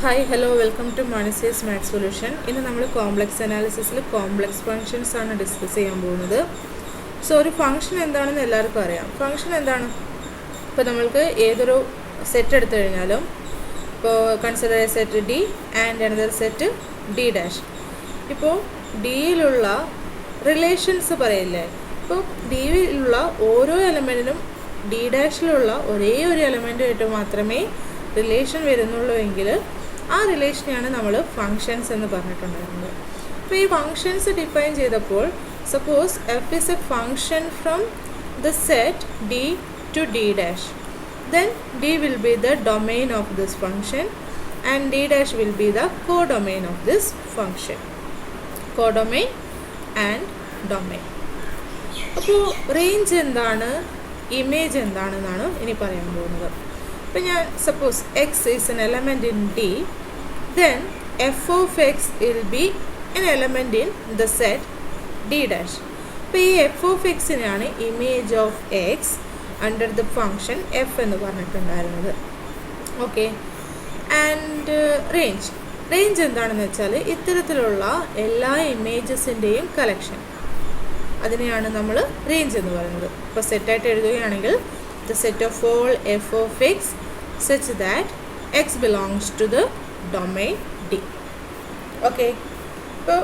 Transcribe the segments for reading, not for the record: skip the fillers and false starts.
Hi hello welcome to Manasi's maths solution. ഇന്ന് നമ്മൾ complex അനാലിസിസിൽ കോംപ്ലക്സ് ഫങ്ഷൻസ് ആണ് ഡിസ്കസ് ചെയ്യാൻ പോകുന്നത്. സോ ഒരു ഫംഗ്ഷൻ എന്താണെന്ന് എല്ലാവർക്കും അറിയാം. ഫംഗ്ഷൻ എന്താണ്? ഇപ്പോൾ നമ്മൾക്ക് ഏതൊരു സെറ്റ് എടുത്തു കഴിഞ്ഞാലും, ഇപ്പോൾ consider A set D and another set D dash. ഇപ്പോൾ ഡിയിലുള്ള റിലേഷൻസ് പറയില്ലേ, ഇപ്പോൾ ഡിയിലുള്ള ഓരോ എലമെൻറ്റിനും ഡി ഡാഷിലുള്ള ഒരേ ഒരു എലമെൻറ്റുമായിട്ട് മാത്രമേ റിലേഷൻ വരുന്നുള്ളൂ എങ്കിൽ ആ റിലേഷനെയാണ് നമ്മൾ ഫങ്ഷൻസ് എന്ന് പറഞ്ഞിട്ടുണ്ടായിരുന്നത്. അപ്പോൾ ഈ ഫങ്ഷൻസ് ഡിഫൈൻ ചെയ്തപ്പോൾ, suppose F is A function from the set D to D dash, then d will be the domain of this function and d dash will be the codomain of this function. Codomain and domain. അപ്പോൾ range എന്താണ്, image എന്താണെന്നാണ് ഇനി പറയാൻ പോകുന്നത്. അപ്പോൾ ഞാൻ suppose X is N element in D, then f of x will be an element in the set d dash. അപ്പോൾ ഈ f of xനെയാണ് image of X under the function F എന്ന് പറഞ്ഞിട്ടുണ്ടായിരുന്നത്. ഓക്കെ, ആൻഡ് റേഞ്ച് എന്താണെന്ന് വെച്ചാൽ ഇത്തരത്തിലുള്ള എല്ലാ ഇമേജസിൻ്റെയും collection, അതിനെയാണ് നമ്മൾ റേഞ്ച് എന്ന് പറയുന്നത്. ഇപ്പോൾ സെറ്റായിട്ട് എഴുതുകയാണെങ്കിൽ the set of all f of x such that x belongs to the domain d. Okay, ഇപ്പോൾ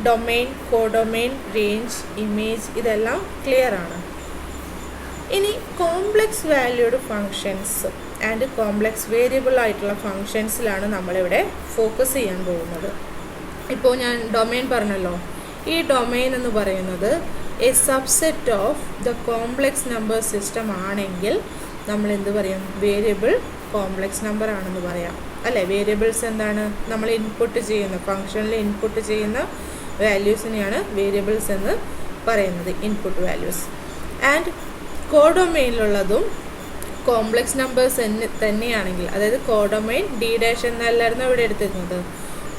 ഡൊമൈൻ, കോഡൊമൈൻ, റേഞ്ച്, ഇമേജ് ഇതെല്ലാം ക്ലിയർ ആണ്. ഇനി complex valued functions and complex variable ആയിട്ടുള്ള ഫങ്ഷൻസിലാണ് നമ്മളിവിടെ ഫോക്കസ് ചെയ്യാൻ പോകുന്നത്. ഇപ്പോൾ ഞാൻ ഡൊമൈൻ പറഞ്ഞല്ലോ, ഈ ഡൊമൈൻ എന്ന് പറയുന്നത് A subset of the complex number system ആണെങ്കിൽ നമ്മൾ എന്ത് പറയും? വേരിയബിൾ കോംപ്ലക്സ് നമ്പർ ആണെന്ന് പറയാം അല്ലേ. വേരിയബിൾസ് എന്താണ്? നമ്മൾ ഇൻപുട്ട് ചെയ്യുന്ന ഫങ്ഷനിൽ ഇൻപുട്ട് ചെയ്യുന്ന വാല്യൂസിനെയാണ് വേരിയബിൾസ് എന്ന് പറയുന്നത്, ഇൻപുട്ട് വാല്യൂസ്. ആൻഡ് കോഡൊമൈനിലുള്ളതും കോംപ്ലക്സ് നമ്പേഴ്സ് തന്നെയാണെങ്കിൽ, അതായത് കോഡൊമൈൻ ഡി ഡാഷ് എന്നല്ലായിരുന്നു ഇവിടെ എടുത്തിരുന്നത്.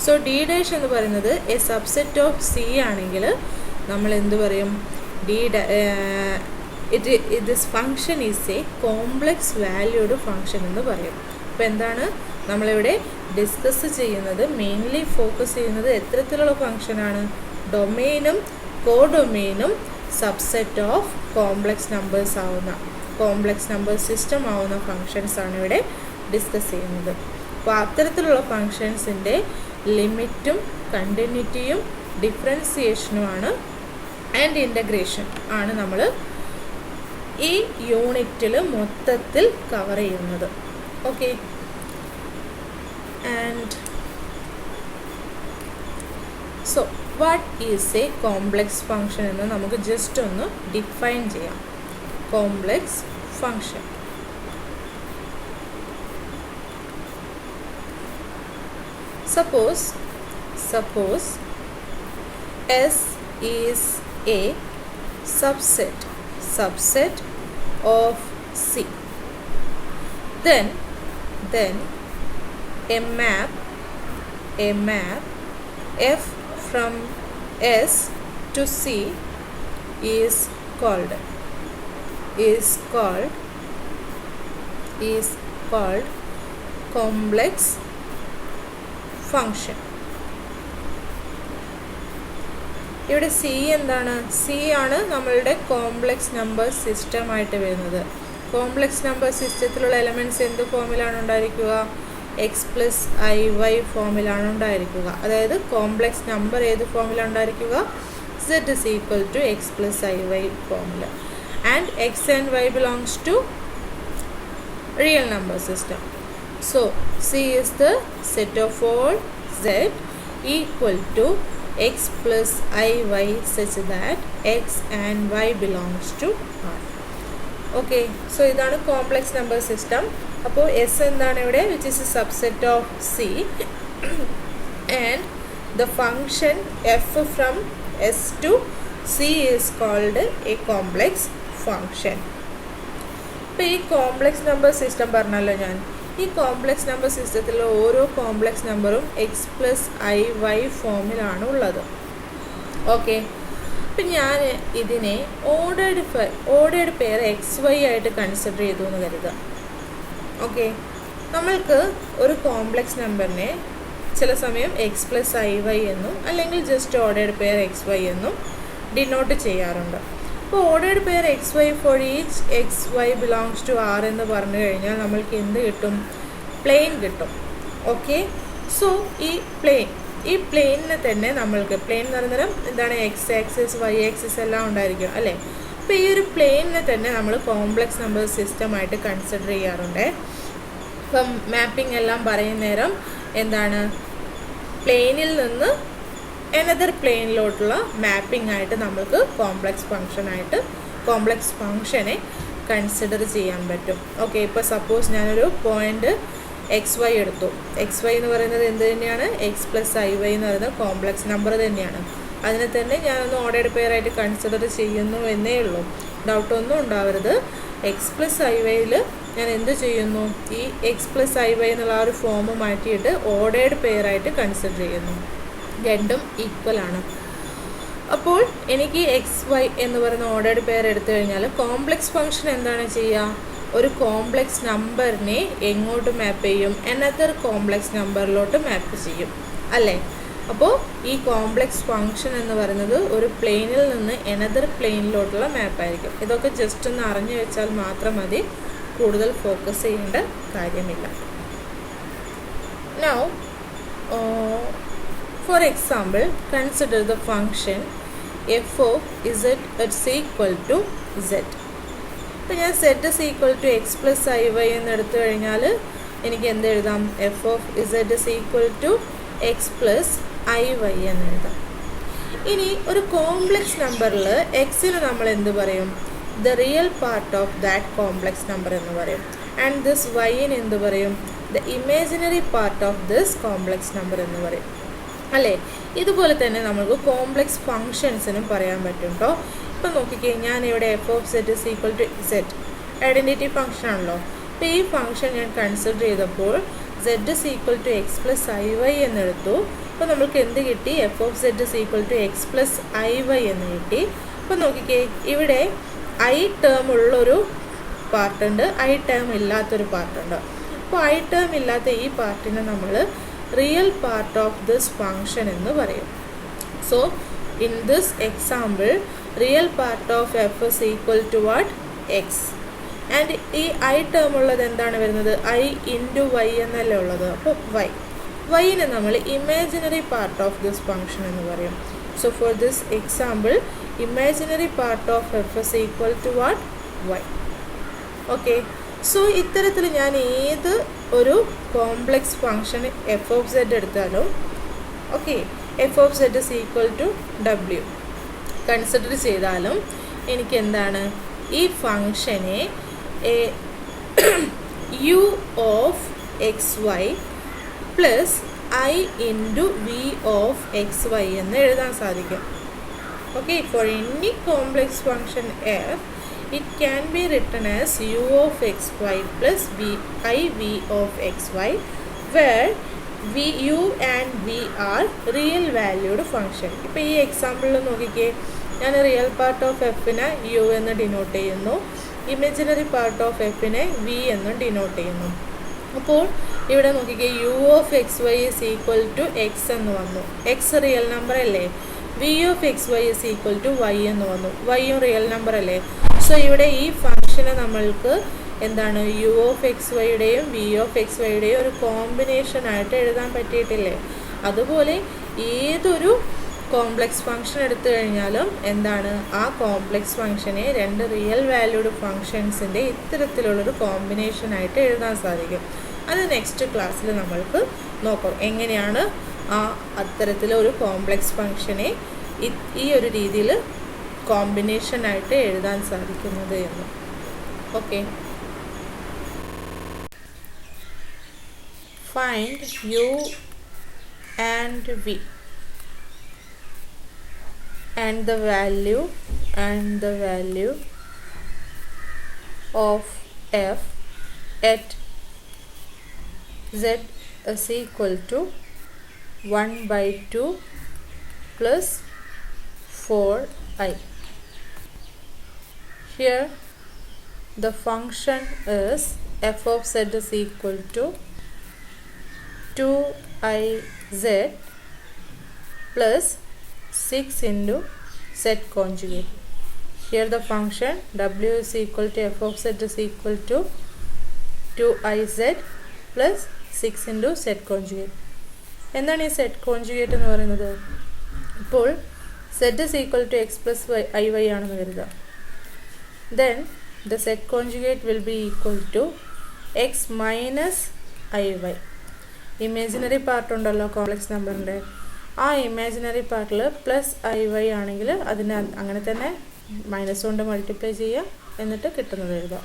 സോ ഡി ഡാഷ് എന്ന് പറയുന്നത് എ സബ്സെറ്റ് ഓഫ് സി ആണെങ്കിൽ നമ്മൾ എന്ത് പറയും? This function is A complex valued function എന്ന് പറയും. അപ്പോൾ എന്താണ് നമ്മളിവിടെ ഡിസ്കസ് ചെയ്യുന്നത്? മെയിൻലി ഫോക്കസ് ചെയ്യുന്നത് എത്തരത്തിലുള്ള ഫങ്ഷനാണ്? ഡൊമൈനും കോഡൊമൈനും സബ്സെറ്റ് ഓഫ് കോംപ്ലക്സ് നമ്പേഴ്സ് ആവുന്ന, കോംപ്ലക്സ് നമ്പർ സിസ്റ്റം ആവുന്ന ഫങ്ഷൻസ് ആണ് ഇവിടെ ഡിസ്കസ് ചെയ്യുന്നത്. അപ്പോൾ അത്തരത്തിലുള്ള ഫങ്ഷൻസിൻ്റെ ലിമിറ്റും കണ്ടിന്യൂറ്റിയും ഡിഫറൻസിയേഷനുമാണ് ആൻഡ് ഇൻ്റഗ്രേഷൻ ആണ് നമ്മൾ ഈ യൂണിറ്റിൽ മൊത്തത്തിൽ കവർ ചെയ്യുന്നത്. Okay, and so what is A complex function എന്ന് നമുക്ക് ജസ്റ്റ് ഒന്ന് ഡിഫൈൻ ചെയ്യാം. Complex function, suppose S is a subset of C, then a map f from S to C is called complex function. ഇവിടെ C എന്താണ്? C ആണ് നമ്മളുടെ complex number സിസ്റ്റമായിട്ട് വരുന്നത്. Complex number സിസ്റ്റത്തിലുള്ള elements എന്ത് ഫോമിലാണ് ഉണ്ടായിരിക്കുക? എക്സ് പ്ലസ് ഐ വൈ ഫോമിലാണ് ഉണ്ടായിരിക്കുക. അതായത് കോംപ്ലക്സ് നമ്പർ ഏത് ഫോമിലാണ് ഉണ്ടായിരിക്കുക? Z is equal to X plus I Y ഫോമിൽ. And X and Y belongs to real number system. So C is the set of all Z equal to x plus iy such that x and y belongs to R. Okay, so ഇതാണ് complex number system. അപ്പോൾ S എന്താണ് ഇവിടെ? which is a subset of C and the function f from S to C is called a complex function. അപ്പോൾ ഈ complex number system പറഞ്ഞല്ലോ ഞാൻ. ഈ complex number സിസ്റ്റത്തിലെ ഓരോ കോംപ്ലക്സ് നമ്പറും എക്സ് പ്ലസ് ഐ വൈ ഫോമിലാണ് ഉള്ളത്. ഓക്കെ, അപ്പം ഞാൻ ഇതിനെ ഓർഡേഡ് പെയർ എക്സ് വൈ ആയിട്ട് കൺസിഡർ ചെയ്തു എന്ന് കരുതുക. ഓക്കെ, നമ്മൾക്ക് ഒരു കോംപ്ലക്സ് നമ്പറിനെ ചില സമയം എക്സ് പ്ലസ് ഐ വൈ എന്നും അല്ലെങ്കിൽ just ordered pair x y എന്നും ഡിനോട്ട് ചെയ്യാറുണ്ട്. അപ്പോൾ ordered pair x y for each x y belongs to r എന്ന് പറഞ്ഞു കഴിഞ്ഞാൽ നമ്മൾക്ക് എന്ത് കിട്ടും? പ്ലെയിൻ കിട്ടും. ഓക്കെ, സോ ഈ പ്ലെയിനിനെ തന്നെ നമ്മൾക്ക് പ്ലെയിൻ എന്ന് പറയുന്നത് എന്താണ്? എക്സ് ആക്സിസ് വൈ ആക്സിസ് എല്ലാം ഉണ്ടായിരിക്കും അല്ലേ? അപ്പോൾ ഈ ഒരു പ്ലെയിനിനെ തന്നെ നമ്മൾ കോംപ്ലക്സ് നമ്പർ സിസ്റ്റമായിട്ട് കൺസിഡർ ചെയ്യാറുണ്ട്. ഇപ്പം മാപ്പിംഗ് എല്ലാം പറയുന്ന നേരം എന്താണ്? പ്ലെയിനിൽ നിന്ന് എനദർ പ്ലെയിനിലോട്ടുള്ള മാപ്പിംഗ് ആയിട്ട് നമുക്ക് കോംപ്ലക്സ് ഫങ്ഷനെ കൺസിഡർ ചെയ്യാൻ പറ്റും. ഓക്കെ, ഇപ്പോൾ സപ്പോസ് ഞാനൊരു പോയിന്റ് എക്സ് വൈ എടുത്തു. എക്സ് വൈ എന്ന് പറയുന്നത് എന്ത് തന്നെയാണ്? എക്സ് പ്ലസ് ഐ വൈ എന്ന് പറയുന്നത് കോംപ്ലക്സ് നമ്പർ തന്നെയാണ്. അതിനെ തന്നെ ഞാനൊന്ന് ഓർഡേർഡ് പെയർ ആയിട്ട് കൺസിഡർ ചെയ്യുന്നു എന്നേ ഉള്ളൂ. ഡൗട്ടൊന്നും ഉണ്ടാവരുത്. എക്സ് പ്ലസ് ഐ വൈയിൽ ഞാൻ എന്ത് ചെയ്യുന്നു? ഈ എക്സ് പ്ലസ് ഐ വൈ എന്നുള്ള ആ ഒരു ഫോം മാറ്റിയിട്ട് ഓർഡേർഡ് പെയർ ആയിട്ട് കൺസിഡർ ചെയ്യുന്നു. രണ്ടും ഈക്വൽ ആണ്. അപ്പോൾ എനിക്ക് എക്സ് വൈ എന്ന് പറയുന്ന ഓർഡേർഡ് പെയർ എടുത്തു കഴിഞ്ഞാൽ കോംപ്ലക്സ് ഫംഗ്ഷൻ എന്താണ് ചെയ്യുക? ഒരു കോംപ്ലക്സ് നമ്പറിനെ എങ്ങോട്ട് മാപ്പ് ചെയ്യും? അനദർ കോംപ്ലക്സ് നമ്പറിലോട്ട് മാപ്പ് ചെയ്യും അല്ലേ? അപ്പോൾ ഈ കോംപ്ലക്സ് ഫംഗ്ഷൻ എന്ന് പറയുന്നത് ഒരു പ്ലെയിനിൽ നിന്ന് അനദർ പ്ലെയിനിലോട്ടുള്ള മാപ്പായിരിക്കും. ഇതൊക്കെ ജസ്റ്റ് ഒന്ന് അറിഞ്ഞു വെച്ചാൽ മാത്രം മതി, കൂടുതൽ ഫോക്കസ് ചെയ്യേണ്ട കാര്യമില്ല. Now, for example, consider the function f of z is equal to z. അപ്പോൾ ഞാൻ z is equal to x plus i y എന്ന് എടുത്തു കഴിഞ്ഞാൽ എനിക്ക് എന്ത് എഴുതാം? f of z is equal to x plus i y എന്ന് എഴുതാം. ഇനി ഒരു കോംപ്ലക്സ് നമ്പറിൽ എക്സിന് നമ്മൾ എന്ത് പറയും? The real part of that complex number എന്ന് പറയും. ആൻഡ് ദിസ് വൈന് എന്ത് പറയും? The imaginary part of this complex number എന്ന് പറയും അല്ലേ? ഇതുപോലെ തന്നെ നമുക്ക് കോംപ്ലക്സ് ഫങ്ഷൻസിനും പറയാൻ പറ്റും കേട്ടോ. ഇപ്പം നോക്കിക്കേ, ഞാനിവിടെ F of set is equal to set identity function ആണല്ലോ. അപ്പോൾ ഈ ഫംഗ്ഷൻ ഞാൻ കൺസിഡർ ചെയ്തപ്പോൾ Z is equal to X plus I Y എന്നെടുത്തു. അപ്പോൾ നമുക്ക് എന്ത് കിട്ടി? F of Z is equal to X plus I Y എന്ന് കിട്ടി. അപ്പോൾ നോക്കിക്കേ, ഇവിടെ ഐ ടേം ഉള്ളൊരു പാർട്ടുണ്ട്, ഐ ടേം ഇല്ലാത്തൊരു പാർട്ടുണ്ട്. അപ്പോൾ ഐ ടേം ഇല്ലാത്ത ഈ പാർട്ടിനെ നമ്മൾ real part of this function എന്ന് പറയും. So in this example real part of F is equal to what? X. And ഈ ഐ ടേം ഉള്ളത് എന്താണ് വരുന്നത്? ഐ ഇൻറ്റു വൈ എന്നല്ലേ ഉള്ളത്. അപ്പോൾ വൈനെ നമ്മൾ imaginary part of this function എന്ന് പറയും. So for this example imaginary part of F is equal to what? Y. Okay, so ഇത്തരത്തിൽ ഞാൻ ഏത് ഒരു complex function F of Z എടുത്താലും okay, F of Z is equal to W consider ചെയ്താലും എനിക്ക് എന്താണ്? ഈ ഫംഗ്ഷനെ U of X Y plus I into V of X Y എന്ന് എഴുതാൻ സാധിക്കും. Okay, for any complex function F it can be written as u of xy plus v of xy, where u and v are real valued function. ഇപ്പോൾ ഈ എക്സാമ്പിളിൽ നോക്കിക്കേ, ഞാൻ real part of എഫിനെ U എന്ന് ഡിനോട്ട് ചെയ്യുന്നു, imaginary part of എഫിനെ V എന്ന് ഡിനോട്ട് ചെയ്യുന്നു. അപ്പോൾ ഇവിടെ നോക്കിക്കേ, U of X Y is equal to X എന്ന് വന്നു. എക്സ് റിയൽ നമ്പർ അല്ലേ? V of X Y is equal to Y എന്ന് വന്നു. വൈയും റിയൽ നമ്പർ അല്ലേ? സോ ഇവിടെ ഈ ഫംഗ്ഷനെ നമ്മൾക്ക് എന്താണ്? യു ഓഫ് എക്സ് വൈയുടെയും വി ഓഫ് എക്സ് വൈയുടെയും ഒരു കോമ്പിനേഷനായിട്ട് എഴുതാൻ പറ്റിയിട്ടില്ലേ? അതുപോലെ ഏതൊരു കോംപ്ലക്സ് ഫംഗ്ഷൻ എടുത്തു കഴിഞ്ഞാലും എന്താണ്? ആ കോംപ്ലക്സ് ഫംഗ്ഷനെ രണ്ട് റിയൽ വാല്യൂഡ് ഫംഗ്ഷൻസിൻ്റെ ഇത്തരത്തിലുള്ളൊരു കോമ്പിനേഷനായിട്ട് എഴുതാൻ സാധിക്കും. അത് നെക്സ്റ്റ് ക്ലാസ്സിൽ നമ്മൾക്ക് നോക്കാം എങ്ങനെയാണ് അത്തരത്തിലൊരു കോംപ്ലക്സ് ഫംഗ്ഷനെ ഈ ഒരു രീതിയിൽ കോമ്പിനേഷനായിട്ട് എഴുതാൻ സാധിക്കുന്നത് എന്ന്. Okay, find you and we and the value of f at z is equal to 1/2 plus 4i. Here the function is f of z is equal to 2iz plus 6 into z conjugate. Here the function w is equal to f of z is equal to 2iz plus 6 into z conjugate. എന്താണ് ഈ z conjugate എന്ന് പറയുന്നത്? ഇപ്പോൾ z is equal to x plus iy ആണെന്ന് കരുതുക. Then the z conjugate will be equal to x minus iy. Imaginary part ഉണ്ടല്ലോ complex നമ്പറിൻ്റെ, ആ ഇമാജിനറി പാർട്ടിൽ പ്ലസ് iy ആണെങ്കിൽ അതിനെ അങ്ങനെ തന്നെ മൈനസ് കൊണ്ട് മൾട്ടിപ്ലൈ ചെയ്യുക, എന്നിട്ട് കിട്ടുന്നത് എഴുതുക.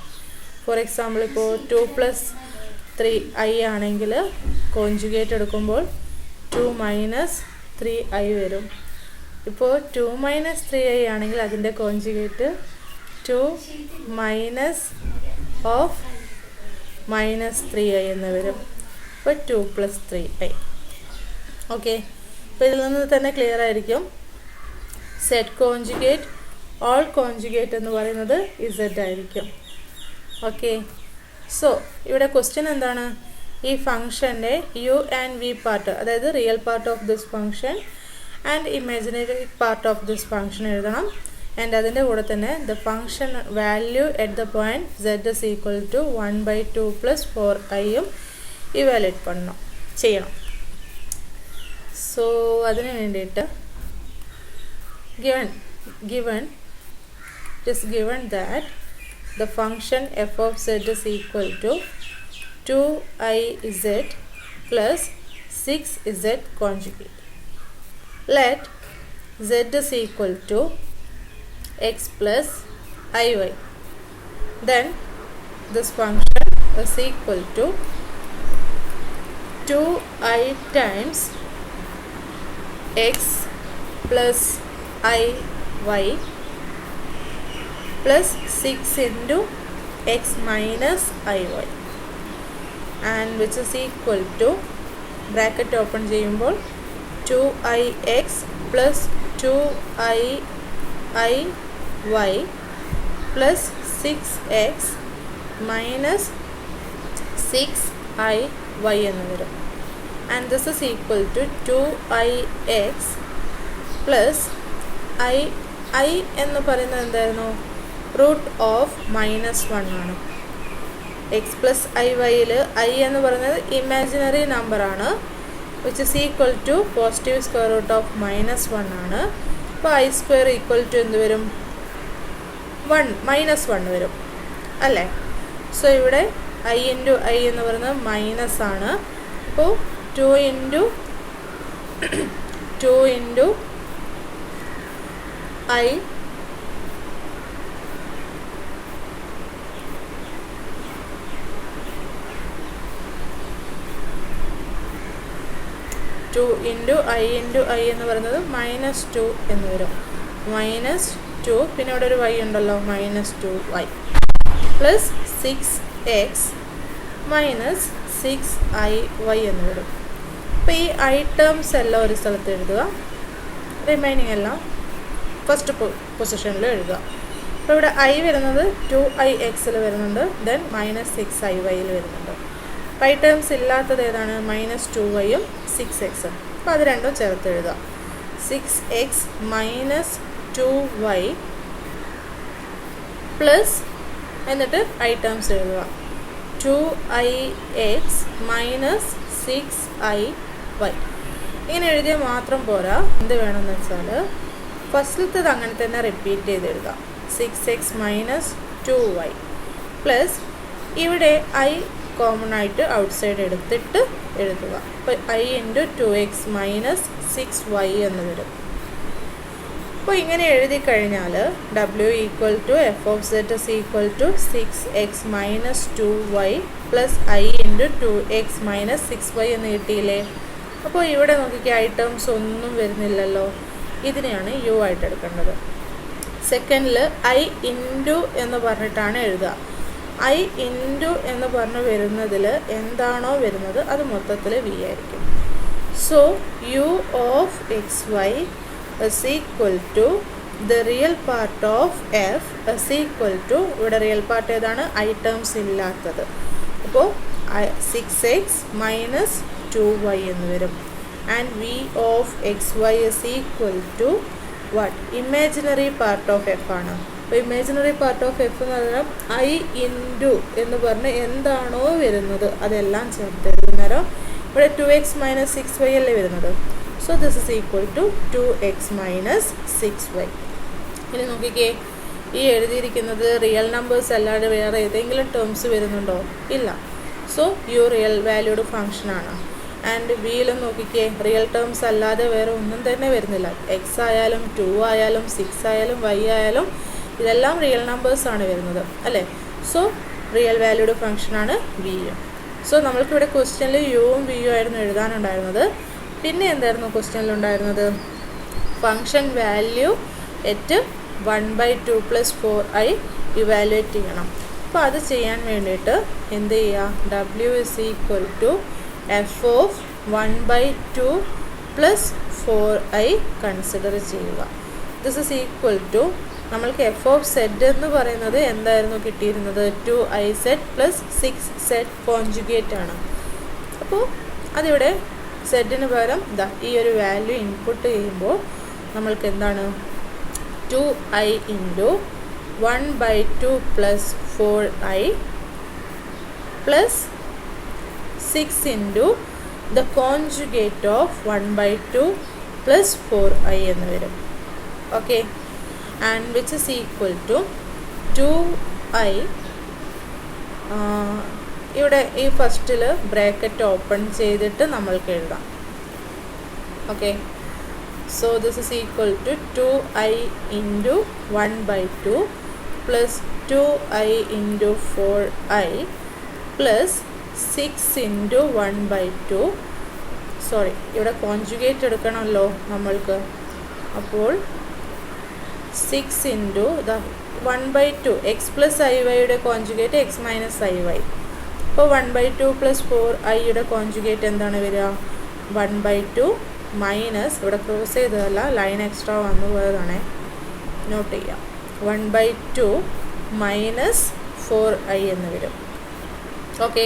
ഫോർ എക്സാമ്പിൾ ഇപ്പോൾ 2 + 3i ആണെങ്കിൽ കോൺജുഗേറ്റ് എടുക്കുമ്പോൾ 2 - 3i വരും. ഇപ്പോൾ 2 - 3i ആണെങ്കിൽ അതിൻ്റെ കോൺജുഗേറ്റ് 2 - -3i എന്ന് വരും. അപ്പോൾ 2 + 3i. ഓക്കെ, അപ്പോൾ ഇതിൽ നിന്ന് തന്നെ ക്ലിയർ ആയിരിക്കും z കോൺജുഗേറ്റ് ഓൾ കോൺജുഗേറ്റ് എന്ന് പറയുന്നത് z ആയിരിക്കും. ഓക്കെ, സോ ഇവിടെ ക്വസ്റ്റ്യൻ എന്താണ്? ഈ ഫംഗ്ഷൻ്റെ u ആൻഡ് v പാർട്ട്, അതായത് real part of this function and imaginary part of this function എഴുതണം. ആൻഡ് അതിൻ്റെ കൂടെ തന്നെ the function value at the point z is equal to 1/2 + 4iയും ഇവാലുവേറ്റ് ചെയ്യണം. സോ അതിന് വേണ്ടിയിട്ട് given that the function f of z is equal to 2iz plus 6z conjugate. Let z is equal to x plus iy. Then this function is equal to 2i times x plus iy plus 6 into x minus iy, and which is equal to bracket open ചെയ്യുമ്പോൾ 2ix plus 2iy plus 6x minus 6iy എന്ന് വരും. and this is equal to 2ix plus i എന്ന് പറയുന്നത് എന്തായിരുന്നു? Root of -1 ആണ്. X plus iy-ൽ i എന്ന് പറയുന്നത് imaginary നമ്പറാണ്, which is equal to positive square root of -1 ആണ്. അപ്പോൾ i² ഈക്വൽ ടു എന്ത് വരും? 1 വരും അല്ലേ? സോ ഇവിടെ i ഇൻറ്റു i എന്ന് പറയുന്നത് മൈനസ് ആണ്. അപ്പോൾ 2 ഇൻറ്റു i എന്ന് പറയുന്നത് -2 എന്ന് വരും. -2, പിന്നെ ഇവിടെ ഒരു y ഉണ്ടല്ലോ, -2y plus 6x minus 6iy എന്ന് വരും. അപ്പോൾ ഈ i ടേംസ് എല്ലാം ഒരു സ്ഥലത്ത് എഴുതുക, റിമൈനിങ് എല്ലാം ഫസ്റ്റ് പൊസിഷനിൽ എഴുതുക. അപ്പോൾ ഇവിടെ i വരുന്നത് 2ix വരുന്നുണ്ട്, ദെൻ -6iy വരുന്നുണ്ട്. i ടേംസ് ഇല്ലാത്തത് ഏതാണ്? -2yയും 6xും. അപ്പോൾ അത് രണ്ടും ചേർത്ത് എഴുതുക. 6x minus 2y പ്ലസ് എന്നിട്ട് i ടേംസ് എഴുതുക 2ix minus 6iy. ഇങ്ങനെ എഴുതിയാൽ മാത്രം പോരാ, എന്ത് വേണമെന്ന് വെച്ചാൽ ഫസ്റ്റിലത്തേത് അങ്ങനെ തന്നെ റിപ്പീറ്റ് ചെയ്ത് എഴുതാം. 6x minus 2y പ്ലസ് ഇവിടെ i കോമൺ ആയിട്ട് ഔട്ട്സൈഡ് എടുത്തിട്ട് എഴുതുക. അപ്പോൾ i into 2x minus 6y എന്ന് വരും. അപ്പോൾ ഇങ്ങനെ എഴുതി കഴിഞ്ഞാൽ w equal to f of z is equal to 6x minus 2y plus i into 2x minus 6y എന്ന് കിട്ടിയില്ലേ? അപ്പോൾ ഇവിടെ നോക്കിക്കുക, i ടേംസ് ഒന്നും വരുന്നില്ലല്ലോ. ഇതിനെയാണ് u ആയിട്ട് എടുക്കേണ്ടത്. സെക്കൻഡിൽ i ഇൻറ്റു എന്ന് പറഞ്ഞിട്ടാണ് എഴുതുക. i ഇൻറ്റു എന്ന് പറഞ്ഞ് വരുന്നതിൽ എന്താണോ വരുന്നത് അത് മൊത്തത്തിൽ v ആയിരിക്കും. So u of xy is equal to the real part of f is equal to, ഇവിടെ റിയൽ പാർട്ട് ഏതാണ്? i ടേംസ് ഇല്ലാത്തത്. അപ്പോൾ 6x minus 2y എന്ന് വരും. And v of xy is equal to what? Imaginary part of F ആണ്. അപ്പോൾ imaginary part of F എന്ന് പറഞ്ഞാൽ ഐ ഇൻറ്റു എന്ന് പറഞ്ഞ് എന്താണോ വരുന്നത് അതെല്ലാം ചേർത്ത് എഴുതുന്നേരം ഇവിടെ 2x minus 6y അല്ലേ വരുന്നത്. So this is equal to 2x minus 6y. ഇനി നോക്കിക്കേ, ഈ എഴുതിയിരിക്കുന്നത് റിയൽ നമ്പേഴ്സ് അല്ലാതെ വേറെ ഏതെങ്കിലും ടേംസ് വരുന്നുണ്ടോ? ഇല്ല. സോ യു റിയൽ വാല്യൂഡ് ഫങ്ഷനാണ്. ആൻഡ് വിയിലും നോക്കിക്കേ, റിയൽ ടേംസ് അല്ലാതെ വേറെ ഒന്നും തന്നെ വരുന്നില്ല. എക്സ് ആയാലും 2 ആയാലും 6 ആയാലും y ആയാലും ഇതെല്ലാം റിയൽ നമ്പേഴ്സാണ് വരുന്നത് അല്ലേ. സോ റിയൽ വാല്യൂഡ് ഫങ്ഷനാണ് വി. സോ നമ്മൾക്കിവിടെ ക്വസ്റ്റ്യനിൽ യുവും വിയും ആയിരുന്നു എഴുതാനുണ്ടായിരുന്നത്. പിന്നെ എന്തായിരുന്നു ക്വസ്റ്റ്യനിലുണ്ടായിരുന്നത്? Function value at 1/2 + 4i evaluate ചെയ്യണം. അപ്പോൾ അത് ചെയ്യാൻ വേണ്ടിയിട്ട് എന്ത് ചെയ്യുക? w is equal to f of 1/2 + 4i consider ചെയ്യുക. ദിസ് ഇസ് ഈക്വൽ ടു നമ്മൾക്ക് എഫ് ഓഫ് സെഡ് എന്ന് പറയുന്നത് എന്തായിരുന്നു കിട്ടിയിരുന്നത്? 2iz + 6z കോൺജുഗേറ്റ് ആണ്. അപ്പോൾ അതിവിടെ സെഡിന് പകരം ഇതാ ഈ ഒരു വാല്യൂ ഇൻപുട്ട് ചെയ്യുമ്പോൾ നമ്മൾക്ക് എന്താണ്? 2i × 1/2 + 4i + 6 × the conjugate of 1/2 + 4i എന്ന് വരും. Okay, and which is equal to 2i. ഇവിടെ ഈ ഫസ്റ്റിൽ ബ്രാക്കറ്റ് ഓപ്പൺ ചെയ്തിട്ട് നമ്മൾക്ക് എഴുതാം. Okay, so this is equal to 2i × 1/2 + 2i × 4i + 6 × 1/2. Sorry, ഇവിടെ കോൺജുഗേറ്റ് എടുക്കണമല്ലോ നമ്മൾക്ക്. അപ്പോൾ 6 × 1/2 x + iy conjugate x - iy. അപ്പോൾ 1/2 + 4iയുടെ കോൺജുഗേറ്റ് എന്താണ് വരിക? 1/2 മൈനസ്, ഇവിടെ ക്രോസ് ചെയ്തതല്ല, ലൈൻ എക്സ്ട്രാ വന്നു പോയതാണേ, നോട്ട് ചെയ്യാം. 1/2 - 4i എന്ന് വരും. Okay,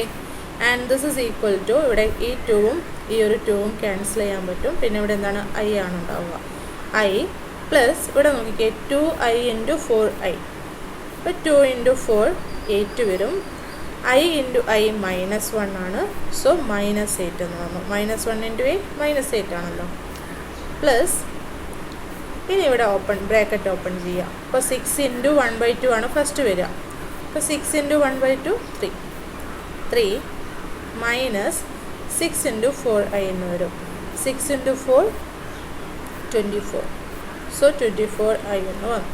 and this is equal to ഇവിടെ ഈ 2ഉം ഈ ഒരു 2ഉം ക്യാൻസൽ ചെയ്യാൻ പറ്റും. പിന്നെ ഇവിടെ എന്താണ്? i ആണ് ഉണ്ടാവുക. i പ്ലസ് ഇവിടെ നോക്കിക്കേ 2i × 4i. അപ്പോൾ 2 × 4 8 വരും. i × i -1 ആണ്. സോ -8 എന്ന് വന്നു. -1 × 8 -8 ആണല്ലോ. പ്ലസ് ഇനി ഇവിടെ ബ്രാക്കറ്റ് ഓപ്പൺ ചെയ്യാം. അപ്പോൾ 6 × 1/2 ആണ് ഫസ്റ്റ് വരിക. അപ്പോൾ 6 × 1/2 3 മൈനസ് 6 × 4i എന്ന് വരും. 6 × 4 24. സോ 24i എന്ന് വന്നു.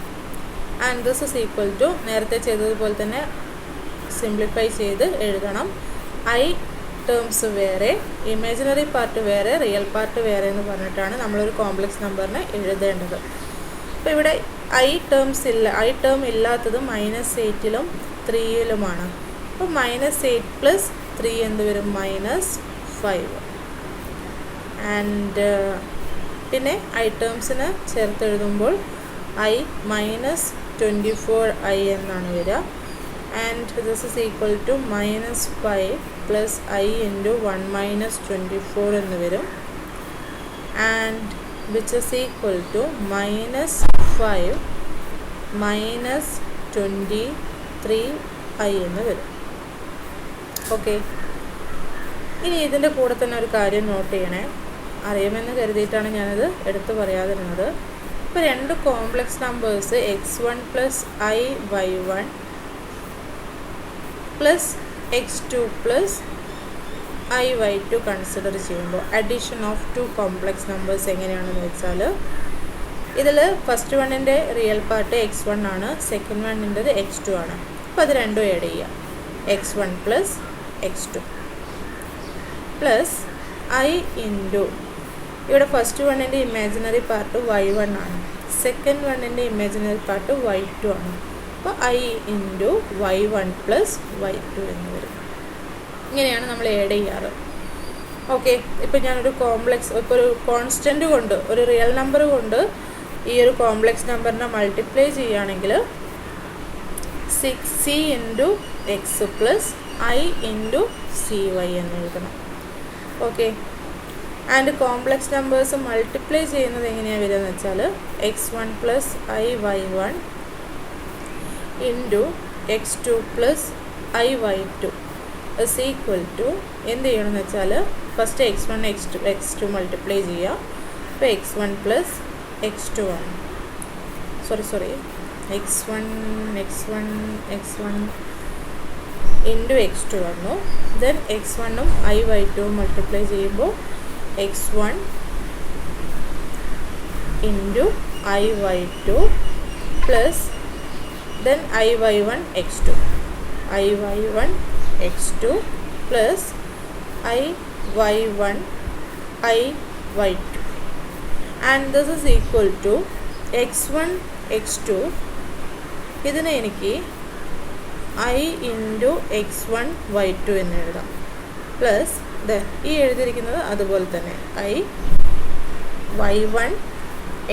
And this is equal to നേരത്തെ ചെയ്തതുപോലെ തന്നെ സിംപ്ലിഫൈ ചെയ്ത് എഴുതണം. i ടേംസ് വേറെ, ഇമാജിനറി പാർട്ട് വേറെ, റിയൽ പാർട്ട് വേറെ എന്ന് പറഞ്ഞിട്ടാണ് നമ്മളൊരു കോംപ്ലക്സ് നമ്പറിനെ എഴുതേണ്ടത്. അപ്പോൾ ഇവിടെ i ടേം ഇല്ലാത്തത് -8ലും 3യിലുമാണ്. അപ്പോൾ -8 + 3 എന്ത് വരും? -5. ആൻഡ് പിന്നെ ഐ ടേംസിന് ചേർത്ത് എഴുതുമ്പോൾ i -24i എന്നാണ് വരിക. And this is equal to -5 + i × 1 - 24 എന്ന് വരും. And which is equal to -5 - 23i എന്ന് വരും. ഓക്കെ, ഇനി ഇതിൻ്റെ കൂടെ തന്നെ ഒരു കാര്യം നോട്ട് ചെയ്യണേ. അറിയുമെന്ന് കരുതിയിട്ടാണ് ഞാനത് എടുത്തു പറയാതിരുന്നത്. ഇപ്പോൾ 2 complex numbers x1 + iy1 + x2 + iy2 consider ചെയ്യുമ്പോൾ അഡീഷൻ ഓഫ് 2 കോംപ്ലക്സ് നമ്പേഴ്സ് എങ്ങനെയാണെന്ന് വെച്ചാൽ, ഇതിൽ ഫസ്റ്റ് വണ്ണിൻ്റെ റിയൽ പാർട്ട് x1 ആണ്, സെക്കൻഡ് വണ്ണിൻ്റെത് x2 ആണ്. അപ്പോൾ അത് രണ്ടും ആഡ് ചെയ്യുക. x1 + x2 + i × ഇവിടെ ഫസ്റ്റ് വണ്ണിൻ്റെ ഇമാജിനറി പാർട്ട് y1 ആണ്, സെക്കൻഡ് വണ്ണിൻ്റെ ഇമാജിനറി പാർട്ട് y2 ആണ്. അപ്പോൾ i × y1 + y2 എന്ന് വരും. ഇങ്ങനെയാണ് നമ്മൾ ആഡ് ചെയ്യാറ്. ഓക്കെ, ഇപ്പോൾ ഞാനൊരു ഇപ്പോൾ ഒരു കോൺസ്റ്റൻറ്റ് കൊണ്ട്, ഒരു റിയൽ നമ്പർ കൊണ്ട് ഈ ഒരു കോംപ്ലക്സ് നമ്പറിനെ മൾട്ടിപ്ലൈ ചെയ്യുകയാണെങ്കിൽ 6c × x + i into c y എന്ന് എഴുതണം. Okay. And complex numbers multiply ചെയ്യുന്നത് എങ്ങനെയാണ് വരിക എന്ന് വെച്ചാൽ x1 plus I y one into x2 plus I y two is equal to എന്ത് ചെയ്യണമെന്ന് വെച്ചാൽ ഫസ്റ്റ് x1 x2 മൾട്ടിപ്ലൈ ചെയ്യുക. അപ്പോൾ x1 പ്ലസ് x2 ആണ്. സോറി x1 ഇൻറ്റു x2 വന്നു. ദെൻ x1ഉം ഐ വൈ ടു മൾട്ടിപ്ലൈ ചെയ്യുമ്പോൾ x1 into i y two plus then i y one x2 plus I y one i y two and this is equal to x1 x2. ഇതിനെ എനിക്ക് I into x1 y2 എന്ന് എഴുതാം. Plus ഈ എഴുതിയിരിക്കുന്നത് അതുപോലെ തന്നെ I y one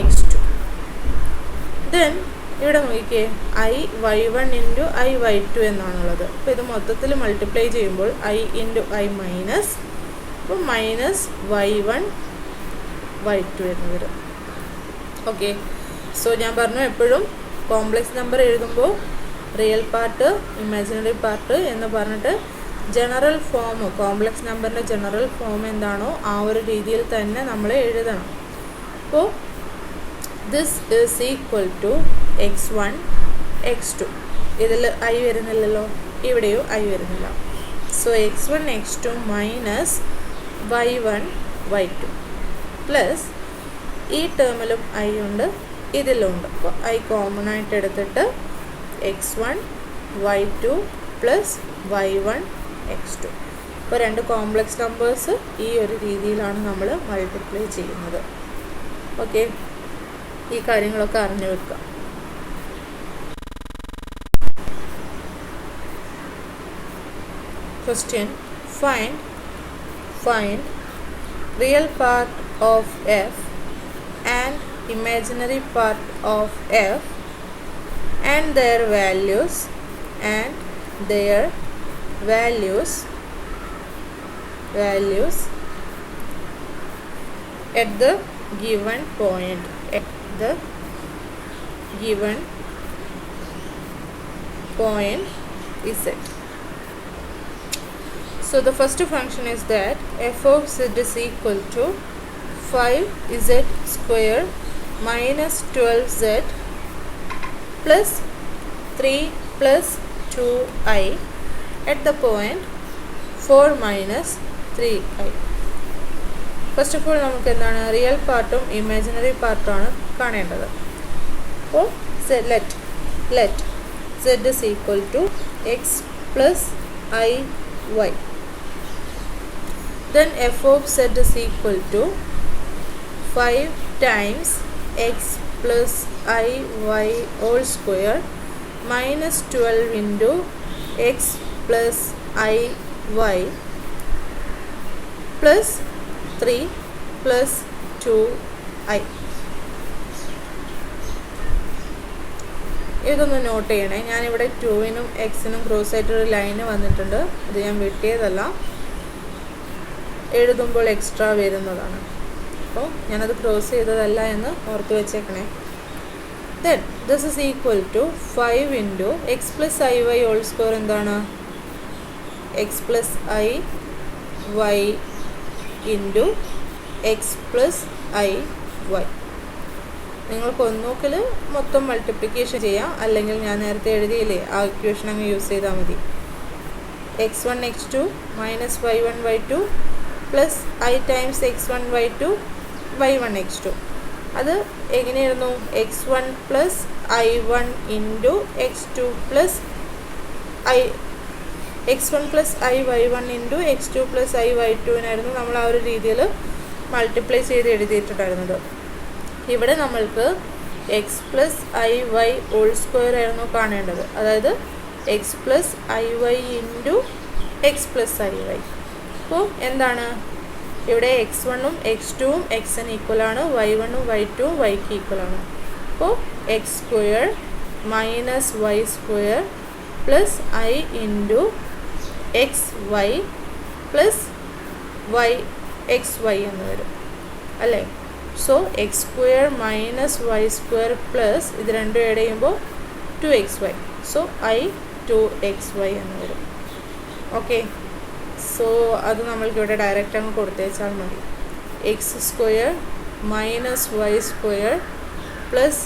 x2. Then ഇവിടെ നോക്കിക്കേ i y one into i y two എന്നാണുള്ളത്. അപ്പോൾ ഇത് മൊത്തത്തിൽ മൾട്ടിപ്ലൈ ചെയ്യുമ്പോൾ ഐ ഇൻറ്റു ഐ മൈനസ്, അപ്പോൾ minus y one y two എന്ന് വരും. ഓക്കെ. സോ ഞാൻ പറഞ്ഞു എപ്പോഴും കോംപ്ലക്സ് നമ്പർ എഴുതുമ്പോൾ റിയൽ പാർട്ട് ഇമാജിനറി പാർട്ട് എന്ന് പറഞ്ഞിട്ട് ജനറൽ ഫോം കോംപ്ലക്സ് നമ്പറിൻ്റെ ജനറൽ ഫോം എന്താണോ ആ ഒരു രീതിയിൽ തന്നെ നമ്മൾ എഴുതണം. അപ്പോൾ this is equal to x1 x2. ഇതിൽ ഐ വരുന്നില്ലല്ലോ, ഇവിടെയോ ഐ വരുന്നില്ല. So x1 x2 minus y one y two plus ഈ ടേമിലും ഐ ഉണ്ട് ഇതിലും ഉണ്ട്. അപ്പോൾ ഐ കോമൺ ആയിട്ട് എടുത്തിട്ട് x1 y2 plus Y one x2. അപ്പോൾ രണ്ട് കോംപ്ലക്സ് നമ്പേഴ്സ് ഈ ഒരു രീതിയിലാണ് നമ്മൾ മൾട്ടിപ്ലൈ ചെയ്യുന്നത്. ഓക്കെ. ഈ കാര്യങ്ങളൊക്കെ അറിഞ്ഞു വെക്കുക. Question: find real part of f and imaginary part of f and their values at the given point z. So the first function is that f of z is equal to 5z square minus 12z plus 3 plus 2i at the point 4 minus 3i. First of all നമുക്ക് എന്താണ് real പാർട്ടും imaginary പാർട്ടുമാണ് കാണേണ്ടത്. അപ്പോൾ let z is equal to x plus i y. Then f of z is equal to 5 times x plus I y whole square minus 12 into x plus I y plus 3 plus 2i. ഇതൊന്ന് not ചെയ്യണേ. ഞാനിവിടെ 2നും എക്സിനും cross ആയിട്ടൊരു line വന്നിട്ടുണ്ട്. ഇത് ഞാൻ വെട്ടിയതല്ല, എഴുതുമ്പോൾ extra വരുന്നതാണ്. അപ്പോൾ ഞാനത് ക്രോസ് ചെയ്തതല്ല എന്ന് ഓർത്ത് വെച്ചേക്കണേ. Then this is equal to 5 into x plus I y whole square എന്താണ് x plus I y into x plus I y. നിങ്ങൾക്ക് ഒന്നുകിൽ മൊത്തം മൾട്ടിപ്ലിക്കേഷൻ ചെയ്യാം, അല്ലെങ്കിൽ ഞാൻ നേരത്തെ എഴുതിയില്ലേ ആ ഇക്വേഷൻ അങ്ങ് യൂസ് ചെയ്താൽ മതി. x1 x2 minus y one y two plus i times x1 y2 y1 x2. അത് എങ്ങനെയായിരുന്നു x1 plus i one into x2 plus x1 plus I y one into x2 plus I y ടുവിനായിരുന്നു നമ്മൾ ആ ഒരു രീതിയിൽ multiply ചെയ്ത് എഴുതിയിട്ടുണ്ടായിരുന്നത്. ഇവിടെ നമ്മൾക്ക് x plus I y whole square ആയിരുന്നു കാണേണ്ടത്. അതായത് x plus I y into x plus I y. അപ്പോൾ എന്താണ് ഇവിടെ എക്സ് വണ്ണും എക്സ് ടുവും എക്സിന് ഈക്വലാണ്, വൈ വണ്ണും വൈ ടുവും വൈക്ക് ഈക്വലാണ്. അപ്പോൾ x square minus y square plus I into x Y plus y x Y എന്ന് വരും അല്ലേ. So x square minus y square plus ഇത് രണ്ടും ആഡ് ചെയ്യുമ്പോൾ 2xy. സോ ഐ 2xy എന്ന് വരും. ഓക്കെ, സോ അത് നമ്മൾക്ക് ഇവിടെ ഡയറക്റ്റ് അങ്ങ് കൊടുത്തേച്ചാൽ മതി. X square minus y square plus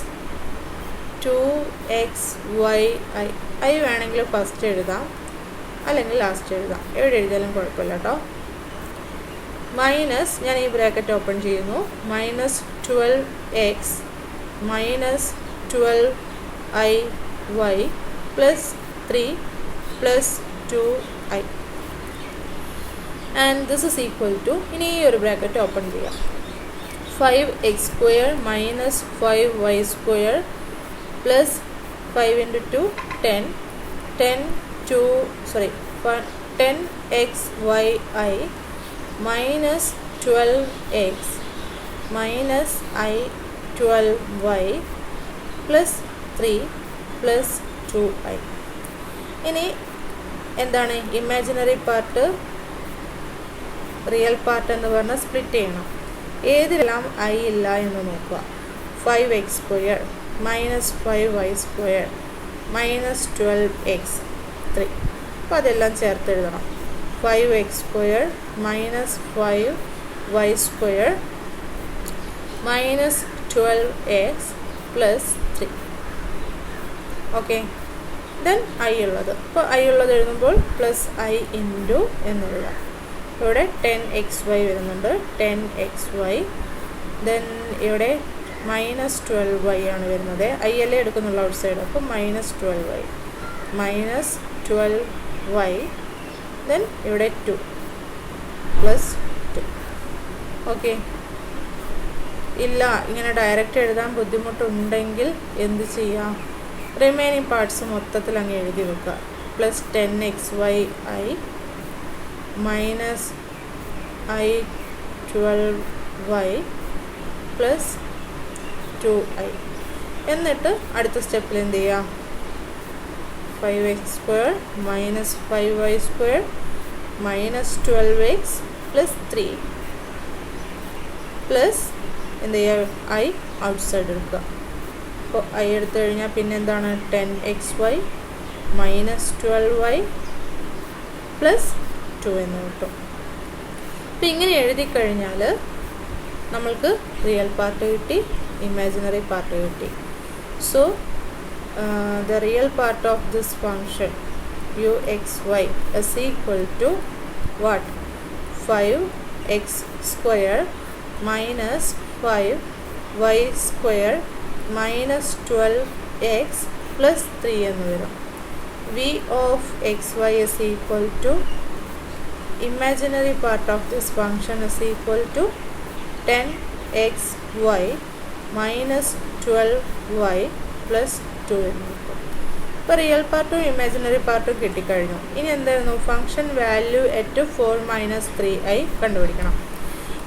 2xy. I വേണമെങ്കിൽ ഫസ്റ്റ് എഴുതാം അല്ലെങ്കിൽ ലാസ്റ്റ് എഴുതാം, എവിടെ എഴുതിയാലും കുഴപ്പമില്ല കേട്ടോ. മൈനസ് ഞാൻ ഈ ബ്രാക്കറ്റ് ഓപ്പൺ ചെയ്യുന്നു. Minus 12x minus 12iy plus 3 plus 2i and this is equal to, ഇനി ഈ ഒരു ബ്രാക്കറ്റ് ഓപ്പൺ ചെയ്യാം. 5x square minus 5y square plus 5 into 2 10 10xyi minus 12x minus I 12y plus 3 plus 2i. ഇനി എന്താണ് imaginary part real part എന്ന് പറഞ്ഞാൽ split ചെയ്യണം. ഏതിലെല്ലാം I ഇല്ല എന്ന് നോക്കുക. 5x square minus 5y square minus 12x 3. അപ്പോൾ അതെല്ലാം ചേർത്ത് എഴുതണം. 5x square minus 5y square minus 12x plus 3. Okay, then I ഉള്ളത്, അപ്പോൾ ഐ ഉള്ളത് എഴുതുമ്പോൾ പ്ലസ് ഐ ഇൻറ്റു എന്നെഴുതാം. ഇവിടെ 10xy വരുന്നുണ്ട്, 10xy. ദെൻ ഇവിടെ മൈനസ് 12y ആണ് വരുന്നത്. ഐ അല്ലേ എടുക്കുന്നുള്ള ഔട്ട് സൈഡ്, അപ്പോൾ minus 12y minus 12y. Then ഇവിടെ 2 പ്ലസ് 2. ഓക്കെ, ഇല്ല ഇങ്ങനെ ഡയറക്റ്റ് എഴുതാൻ ബുദ്ധിമുട്ടുണ്ടെങ്കിൽ എന്ത് ചെയ്യാം, റിമൈനിങ് പാർട്സ് മൊത്തത്തിൽ അങ്ങ് എഴുതി വെക്കുക. Plus 10xy minus I 12y plus 2i. എന്നിട്ട് അടുത്ത സ്റ്റെപ്പിൽ എന്ത് ചെയ്യുക, 5x square minus 5y square minus 12x plus 3 plus എന്ത് ചെയ്യുക, ഐ ഔട്ട് സൈഡ് എടുക്കുക. അപ്പോൾ ഐ എടുത്തു കഴിഞ്ഞാൽ പിന്നെ എന്താണ് 10xy മൈനസ് 12y പ്ലസ് 2 എന്ന് കിട്ടും. അപ്പോൾ ഇങ്ങനെ എഴുതി കഴിഞ്ഞാൽ നമ്മൾക്ക് റിയൽ പാർട്ട് കിട്ടി, ഇമാജിനറി പാർട്ട് കിട്ടി. So the real part of this function uxy is equal to what, 5x square minus 5y square minus 12x plus 3 എന്ന് വരും. v of xy is equal to imaginary part of this function is equal to 10xy minus 12y plus 2 എന്ന് കിട്ടും. ഇപ്പോൾ real പാർട്ടും imaginary പാർട്ടും കിട്ടിക്കഴിഞ്ഞു. ഇനി എന്തായിരുന്നു, function value at 4 minus 3i കണ്ടുപിടിക്കണം.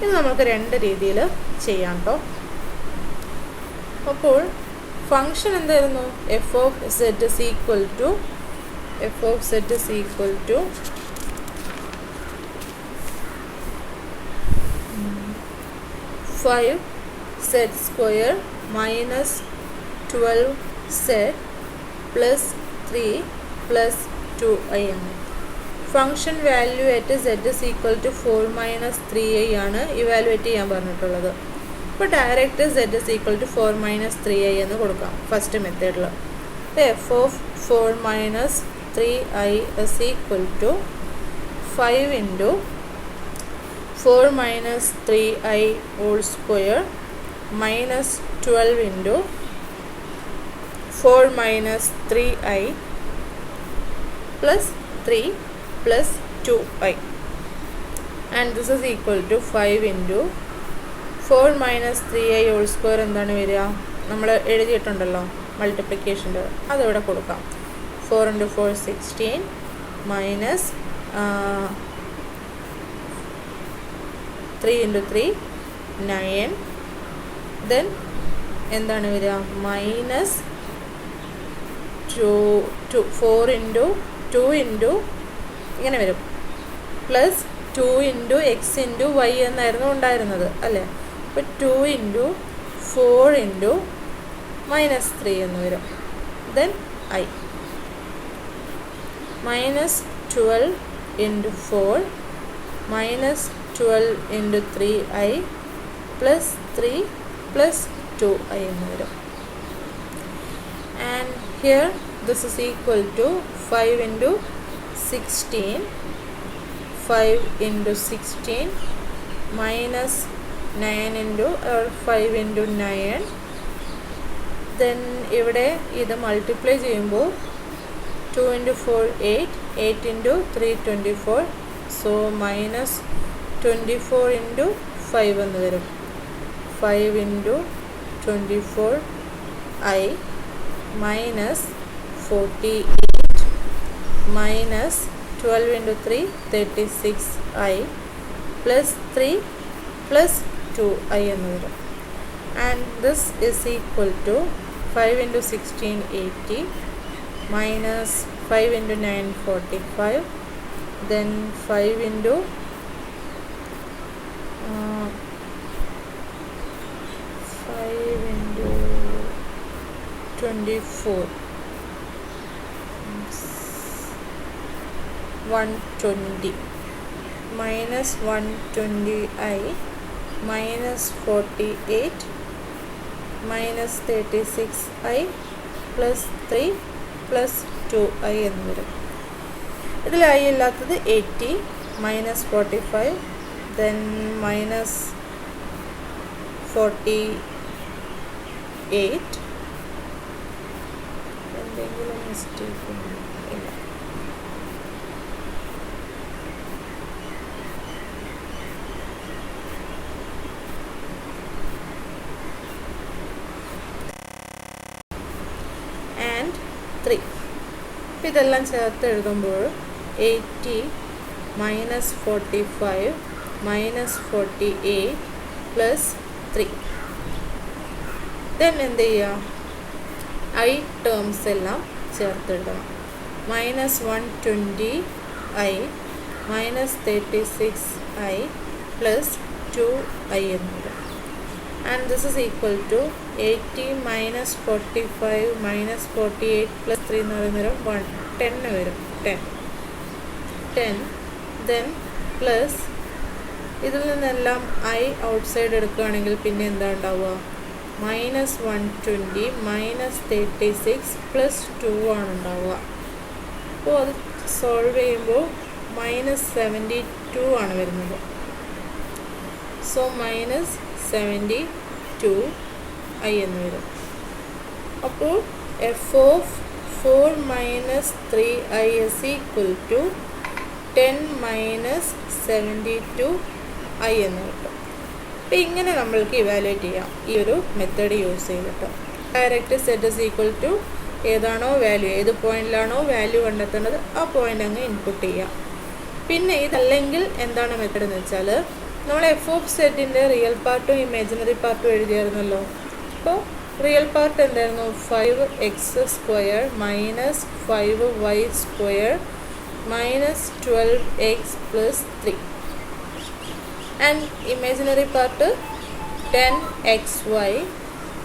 ഇത് നമുക്ക് രണ്ട് രീതിയിൽ ചെയ്യാം കേട്ടോ. അപ്പോൾ ഫംഗ്ഷൻ എന്തായിരുന്നു, f of Z is equal to 5z square minus 12z plus 3 plus 2i ആണ്. Function value at z is equal to 4 minus 3i ആണ് ഇവാലുവേറ്റ് ചെയ്യാൻ പറഞ്ഞിട്ടുള്ളത്. അപ്പോൾ direct z is equal to 4 minus 3i എന്ന് കൊടുക്കാം first മെത്തേഡിൽ. F of 4 minus 3i is equal to 5 into 4 minus 3i whole square minus 12 into 4 minus 3i plus 3 plus 2i and this is equal to 5 into 4 minus 3i whole square എന്താണ് വരിക, നമ്മൾ എഴുതിയിട്ടുണ്ടല്ലോ മൾട്ടിപ്ലിക്കേഷൻ്റെ, അതിവിടെ കൊടുക്കാം. 4 into 4 16 minus 3 into 3 9. Then എന്താണ് വരിക, minus 4 into 2 into ഇങ്ങനെ വരും. Plus 2 into x into y എന്നായിരുന്നു ഉണ്ടായിരുന്നത് അല്ലേ. അപ്പോൾ 2 ഇൻറ്റു 4 ഇൻറ്റു -3 എന്ന് വരും. Then i -12 into 4 -12 into 3i plus 3 plus 2i എന്ന് വരും. And here this is equal to 5 into 16 5 into 16 minus 9 into or 5 into 9. Then ഇവിടെ ഇത് മൾട്ടിപ്ലൈ ചെയ്യുമ്പോൾ 2 into 4 8 8 into 3 24. So minus 24 into 5 എന്ന് വരും. 5 into 24 I minus 48 minus 12 into 3 36i plus 3 plus 2i എന്ന് വരും. And this is equal to 5 into 16 80 minus 5 into 9 45. Then 5 into 24 120 minus 120i minus 48 minus 36i plus 3 plus 2i എന്ന് വരും. ഇതിൽ i ഇല്ലാത്തത് 80 minus 45 then minus 48 എന്തെങ്കിലും mistake ഉണ്ടോ? ഇല്ല. And 3 ഇതെല്ലാം ചേർത്ത് എഴുതുമ്പോൾ 80 minus 45 minus 48 plus 3. ദെൻ എന്ത് ചെയ്യുക? ഐ ടേംസ് എല്ലാം ചേർത്തെഴുതണം. minus 120i minus 36i plus 2i എന്ന് വരും. And this is equal to 80 minus 45 minus 48 plus 3 എന്ന് പറയുന്നേരം 10 വരും. 10 then plus ഇതിൽ നിന്നെല്ലാം ഐ ഔട്ട്സൈഡ് എടുക്കുകയാണെങ്കിൽ പിന്നെ എന്താ ഉണ്ടാവുക? minus 120 minus 36 plus 2 ആണ് ഉണ്ടാവുക. അപ്പോൾ അത് സോൾവ് ചെയ്യുമ്പോൾ minus 72 ആണ് വരുന്നത്. സോ minus 72i എന്ന് വരും. അപ്പോൾ f of 4 minus 3i is equal to 10 minus 72i എന്ന് കിട്ടും. അപ്പോൾ ഇങ്ങനെ നമ്മൾക്ക് ഇവാലുവേറ്റ് ചെയ്യാം ഈ ഒരു മെത്തേഡ് യൂസ് ചെയ്തിട്ട്. Direct z is equal to ഏതാണോ വാല്യൂ, ഏത് പോയിന്റിലാണോ വാല്യൂ കണ്ടെത്തേണ്ടത് ആ പോയിന്റ് അങ്ങ് ഇൻപുട്ട് ചെയ്യാം. പിന്നെ ഇതല്ലെങ്കിൽ എന്താണ് മെത്തേഡ് എന്ന് വെച്ചാൽ നമ്മൾ എഫ് ഓഫ് സെറ്റിൻ്റെ റിയൽ പാർട്ടും ഇമാജിനറി പാർട്ടും എഴുതിയായിരുന്നല്ലോ. അപ്പോൾ റിയൽ പാർട്ട് എന്തായിരുന്നു? 5x² minus 5y² minus 12x plus 3. And imaginary part 10xy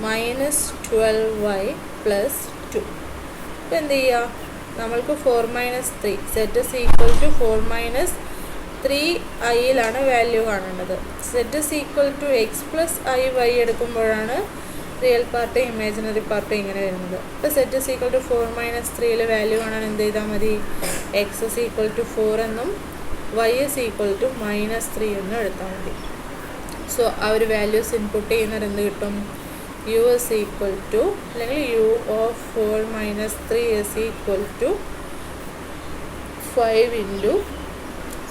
minus 12y plus 2. ഇപ്പോൾ എന്ത് ചെയ്യുക? നമ്മൾക്ക് 4 minus 3 z is equal to 4 minus 3iയിലാണ് വാല്യൂ കാണേണ്ടത്. Z is equal to X plus I y എടുക്കുമ്പോഴാണ് റിയൽ പാർട്ട് ഇമാജിനറി പാർട്ട് ഇങ്ങനെ വരുന്നത്. ഇപ്പോൾ z is equal to 4 minus 3യിൽ value കാണാൻ എന്ത് ചെയ്താൽ മതി? എക്സ് ഇസ് ഈക്വൽ ടു 4 എന്നും വൈ ഇസ് ഈക്വൽ ടു -3 എന്നും എടുത്താൽ മതി. സോ ആ ഒരു വാല്യൂസ് ഇൻപുട്ട് ചെയ്യുന്നത് എന്ത് കിട്ടും? യു ഇസ് ഈക്വൽ ടു അല്ലെങ്കിൽ u of 4 minus 3 is equal to 5 into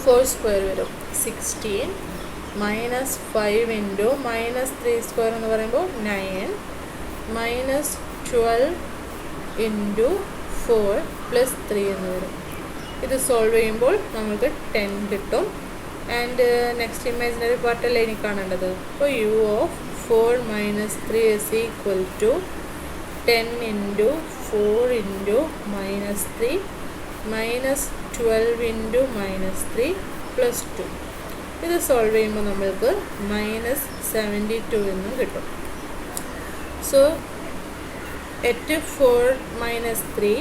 4² വരും 16 മൈനസ് 5 ഇൻറ്റു -3² എന്ന് പറയുമ്പോൾ 9 മൈനസ് 12 ഇൻറ്റു 4 പ്ലസ് 3 എന്ന് വരും. ഇത് സോൾവ് ചെയ്യുമ്പോൾ നമുക്ക് 10 കിട്ടും. ആൻഡ് നെക്സ്റ്റ് ഇമാജിനറി പാർട്ടല്ലേ ഇനി കാണേണ്ടത്. അപ്പോൾ u of 4 minus 3 is equal to 10 into 4 into -3 minus 12 into -3 plus 2. ഇത് സോൾവ് ചെയ്യുമ്പോൾ നമ്മൾക്ക് -72 എന്നും കിട്ടും. സോ എറ്റ് 4 - 3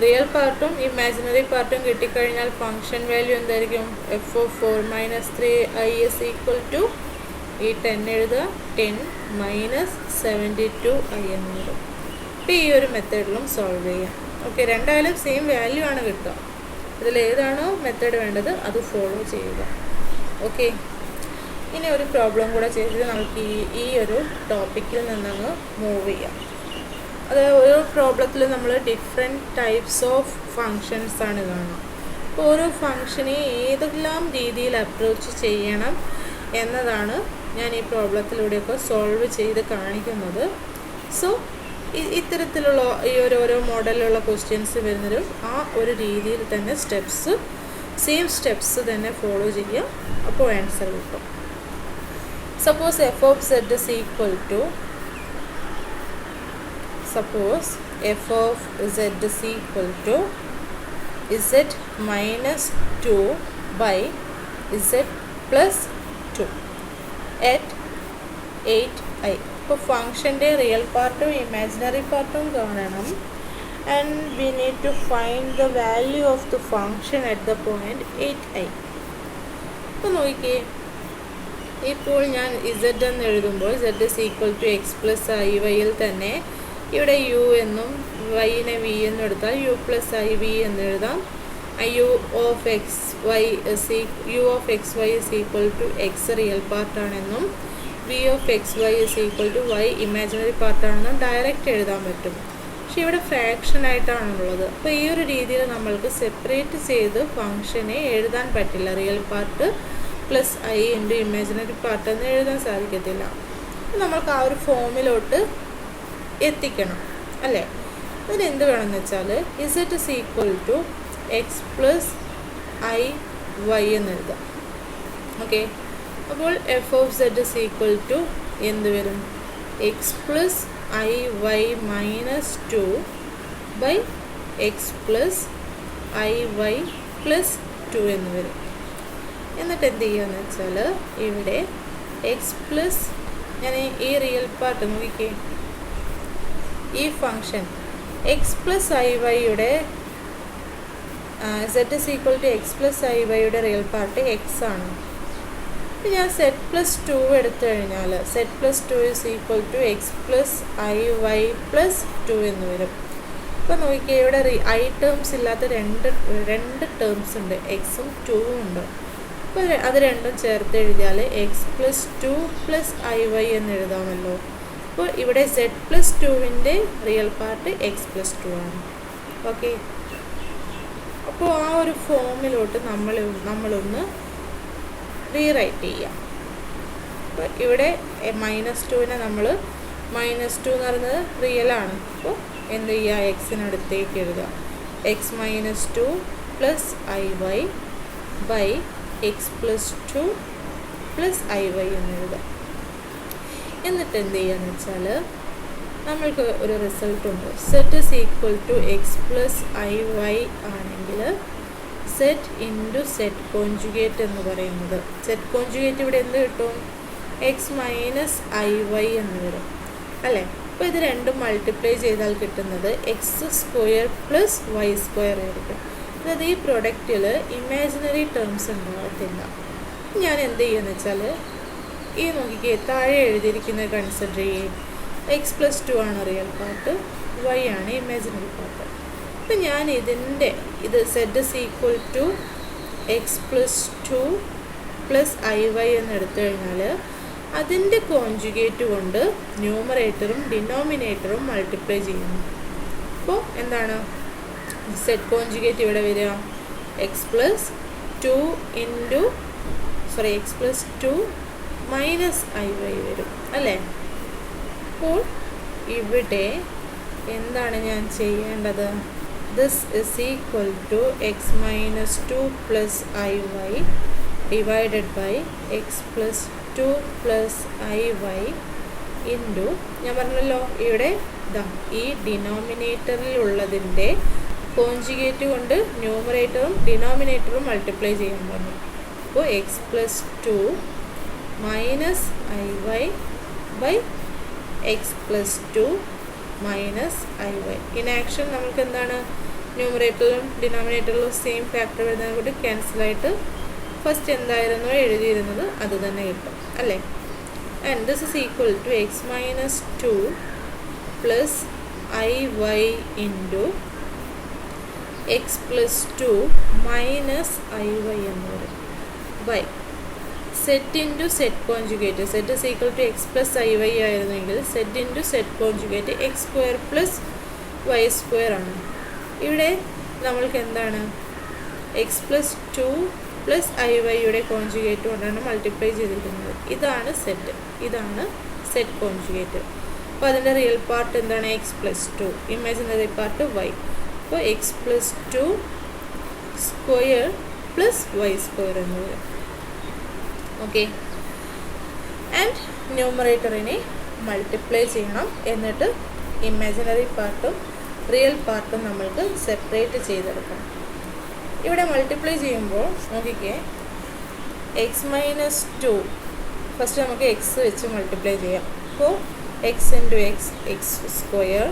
റിയൽ പാർട്ടും ഇമാജിനറി പാർട്ടും കിട്ടിക്കഴിഞ്ഞാൽ ഫംഗ്ഷൻ വാല്യൂ എന്തായിരിക്കും? F of 4 - 3 i is equal to ഈ 10 എഴുതുക, 10 - 72 i എന്ന് വരും. അപ്പോൾ ഈ ഒരു മെത്തേഡിലും സോൾവ് ചെയ്യാം. ഓക്കെ, രണ്ടായാലും സെയിം വാല്യൂ ആണ് കിട്ടുക. ഇതിൽ ഏതാണോ മെത്തേഡ് വേണ്ടത് അത് ഫോളോ ചെയ്യുക. ഓക്കെ, ഇനി ഒരു പ്രോബ്ലം കൂടെ ചെയ്തിട്ട് നമുക്ക് ഈ ഒരു ടോപ്പിക്കിൽ നിന്നങ്ങ് മൂവ് ചെയ്യാം. അത് ഓരോ പ്രോബ്ലത്തിൽ നമ്മൾ ഡിഫറെൻറ്റ് ടൈപ്സ് ഓഫ് ഫങ്ഷൻസ് ആണ് കാണുക. അപ്പോൾ ഓരോ ഫങ്ഷനെ ഏതെല്ലാം രീതിയിൽ അപ്രോച്ച് ചെയ്യണം എന്നതാണ് ഞാൻ ഈ പ്രോബ്ലത്തിലൂടെയൊക്കെ സോൾവ് ചെയ്ത് കാണിക്കുന്നത്. സോ ഇത്തരത്തിലുള്ള ഈ ഓരോ മോഡലിലുള്ള ക്വസ്റ്റ്യൻസ് വരുന്നതും ആ ഒരു രീതിയിൽ തന്നെ സെയിം സ്റ്റെപ്സ് തന്നെ ഫോളോ ചെയ്യുക. അപ്പോൾ ആൻസർ കിട്ടും. Suppose f of Z is equal to z minus 2 by z plus 2 at 8i. ഇപ്പോൾ ഫംഗ്ഷൻ്റെ റിയൽ പാർട്ടും ഇമാജിനറി പാർട്ടും കാണണം. And we need to find the value of the function at the point 8i. അപ്പോൾ നോക്കിക്കേ, ഇപ്പോൾ ഞാൻ z എന്ന് എഴുതുമ്പോൾ z is equal to x plus iy-യിൽ തന്നെ ഇവിടെ u എന്നും y-നെ v എന്നും എടുത്താൽ u plus iv എന്ന് എഴുതാം. u of xy is equal to x real പാർട്ടാണെന്നും v of xy is equal to y ഇമാജിനറി പാർട്ടാണെന്നും ഡയറക്റ്റ് എഴുതാൻ പറ്റും. പക്ഷെ ഇവിടെ ഫ്രാക്ഷൻ ആയിട്ടാണുള്ളത്. അപ്പോൾ ഈ ഒരു രീതിയിൽ നമ്മൾക്ക് സെപ്പറേറ്റ് ചെയ്ത് ഫംഗ്ഷനെ എഴുതാൻ പറ്റില്ല. Real part plus i into imaginary part എന്ന് എഴുതാൻ സാധിക്കത്തില്ല. നമ്മൾക്ക് ആ ഒരു ഫോമിലോട്ട് എത്തിക്കണം അല്ലേ? അതിനെന്ത് വേണമെന്ന് വെച്ചാൽ z is equal to x plus i y എന്ന് എഴുതാം. ഓക്കെ, അപ്പോൾ F of z is equal to എന്ത് വരും? x plus i y minus 2 by x plus i y plus 2 എന്ന് വരും. എന്നിട്ട് എന്ത് ചെയ്യുകയെന്ന് വെച്ചാൽ ഇവിടെ എക്സ് പ്ലസ് ഞാൻ ഈ റിയൽ പാർട്ട് നോക്കിക്കേ, ഈ ഫംഗ്ഷൻ എക്സ് പ്ലസ് ഐ വൈയുടെ z is equal to X plus i വൈയുടെ റിയൽ പാർട്ട് എക്സ് ആണ്. ഇപ്പം ഞാൻ സെറ്റ് പ്ലസ് 2 എടുത്തു കഴിഞ്ഞാൽ z plus 2 is equal to X plus I y plus 2 എന്ന് വരും. അപ്പോൾ നോക്കിക്കേ, ഇവിടെ ഐ ടേംസ് ഇല്ലാത്ത രണ്ട് ടേംസ് ഉണ്ട്, എക്സും 2ഉം ഉണ്ട്. അപ്പോൾ അത് രണ്ടും ചേർത്ത് എഴുതിയാൽ x plus 2 plus I Y എന്ന് എഴുതാമല്ലോ. അപ്പോൾ ഇവിടെ സെഡ് പ്ലസ് 2വിൻ്റെ റിയൽ പാർട്ട് എക്സ് പ്ലസ് 2 ആണ്. ഓക്കെ, അപ്പോൾ ആ ഒരു ഫോമിലോട്ട് നമ്മളൊന്ന് റീറൈറ്റ് ചെയ്യാം. അപ്പോൾ ഇവിടെ -2നെ നമ്മൾ -2 എന്ന് പറയുന്നത് റിയലാണ്. അപ്പോൾ എന്ത് ചെയ്യുക, എക്സിനടുത്തേക്ക് എഴുതുക. X -2 plus I y by x plus 2 plus I Y എന്ന് എഴുതാം. എന്നിട്ട് എന്ത് ചെയ്യുകയെന്ന് വെച്ചാൽ നമ്മൾക്ക് ഒരു റിസൾട്ടുണ്ട്. Z is equal to X plus I y ആണെങ്കിൽ സെറ്റ് ഇൻറ്റു സെറ്റ് കോൺജുഗേറ്റ് എന്ന് പറയുന്നത്, സെറ്റ് കോൺജുഗേറ്റ് ഇവിടെ എന്ത് കിട്ടും? എക്സ് മൈനസ് ഐ വൈ എന്ന് വരും അല്ലേ? അപ്പോൾ ഇത് രണ്ടും മൾട്ടിപ്ലൈ ചെയ്താൽ കിട്ടുന്നത് x square plus y square ആയിരിക്കും. അതായത് ഈ പ്രൊഡക്റ്റിൽ ഇമാജിനറി ടേംസ് ഉണ്ടാകത്തില്ല. ഞാൻ എന്ത് ചെയ്യുമെന്ന് വെച്ചാൽ ഈ നോക്കിക്കേ, താഴെ എഴുതിയിരിക്കുന്നത് കൺസിഡർ ചെയ്യും. എക്സ് പ്ലസ് 2 ആണ് റിയൽ പാർട്ട്, വൈ ആണ് ഇമാജിനറി പാർട്ട്. അപ്പം ഞാൻ ഇത് z is equal to X plus 2 plus I Y എന്ന് എടുത്തു കഴിഞ്ഞാൽ അതിൻ്റെ കോൺജുഗേറ്റ് കൊണ്ട് ന്യൂമറേറ്ററും ഡിനോമിനേറ്ററും മൾട്ടിപ്ലൈ ചെയ്യുന്നു. അപ്പോൾ എന്താണ് സെറ്റ് കോൺജുഗേറ്റ് ഇവിടെ വരിക? X plus 2 minus i y വരും അല്ലേ? അപ്പോൾ ഇവിടെ എന്താണ് ഞാൻ ചെയ്യേണ്ടത്? This is equal to x minus 2 plus I y divided by x plus 2 plus I y into, ഞാൻ പറഞ്ഞല്ലോ ഇവിടെ ഈ ഡിനോമിനേറ്ററിലുള്ളതിൻ്റെ കോഞ്ചുഗേറ്റ് കൊണ്ട് ന്യൂമറേറ്ററും ഡിനോമിനേറ്ററും മൾട്ടിപ്ലൈ ചെയ്യാൻ പറഞ്ഞു. അപ്പോൾ x plus 2 minus IY by x plus 2 minus IY. In action നമുക്ക് എന്താണ്, ന്യൂമറേറ്ററിലും ഡിനോമിനേറ്ററിലും സെയിം ഫാക്ടർ വരുന്നത് കൊണ്ട് ക്യാൻസലായിട്ട് ഫസ്റ്റ് എന്തായിരുന്നോ എഴുതിയിരുന്നത് അത് തന്നെ കിട്ടും അല്ലേ. And this is equal to x minus 2 plus IY into x plus 2 minus IY എന്ന് വരും by z into z conjugate. Z is equal to X plus IY ആയിരുന്നെങ്കിൽ z into z conjugate x square plus y square ആണ്. ഇവിടെ നമ്മൾക്ക് എന്താണ്, x plus 2 plus IYയുടെ conjugate കൊണ്ടാണ് multiply ചെയ്തിരിക്കുന്നത്. ഇതാണ് സെറ്റ്, ഇതാണ് സെറ്റ് കോൺജുഗേറ്റ്. അപ്പോൾ അതിൻ്റെ റിയൽ പാർട്ട് എന്താണ്, x plus 2, imaginary part y. അപ്പോൾ x plus 2 square plus y square എന്ന് വരും. ഓക്കെ, ആൻഡ് ന്യൂമറേറ്ററിനെ മൾട്ടിപ്ലൈ ചെയ്യണം. എന്നിട്ട് ഇമാജിനറി പാർട്ടും റിയൽ പാർട്ടും നമ്മൾക്ക് സെപ്പറേറ്റ് ചെയ്തെടുക്കണം. ഇവിടെ മൾട്ടിപ്ലൈ ചെയ്യുമ്പോൾ നോക്കിക്കേ, എക്സ് മൈനസ് 2 ഫസ്റ്റ് നമുക്ക് എക്സ് വെച്ച് മൾട്ടിപ്ലൈ ചെയ്യാം. അപ്പോൾ X into X X square,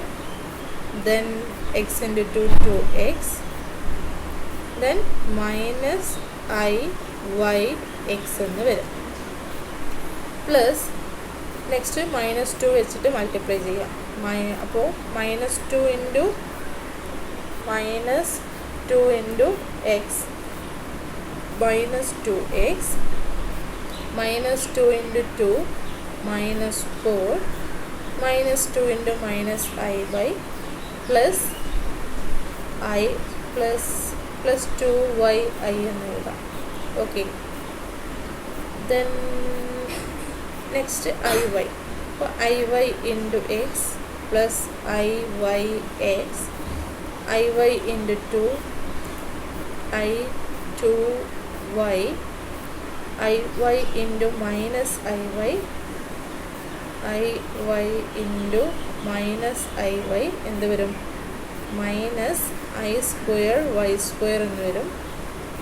then X into 2 2x, then minus IY X എന്ന് വരും. പ്ലസ് നെക്സ്റ്റ് മൈനസ് 2 വെച്ചിട്ട് മൾട്ടിപ്ലൈ ചെയ്യാം. അപ്പോൾ minus 2 into x minus 2x, minus 2 into 2 minus 4, minus 2 into minus IY plus I plus 2YI എന്ന് എഴുതാം. Okay, then next IY. അപ്പോൾ IY into x plus IYX, IY into 2 I2Y, IY into minus IY into minus IY എന്ത് വരും, minus I square y square എന്ന് വരും.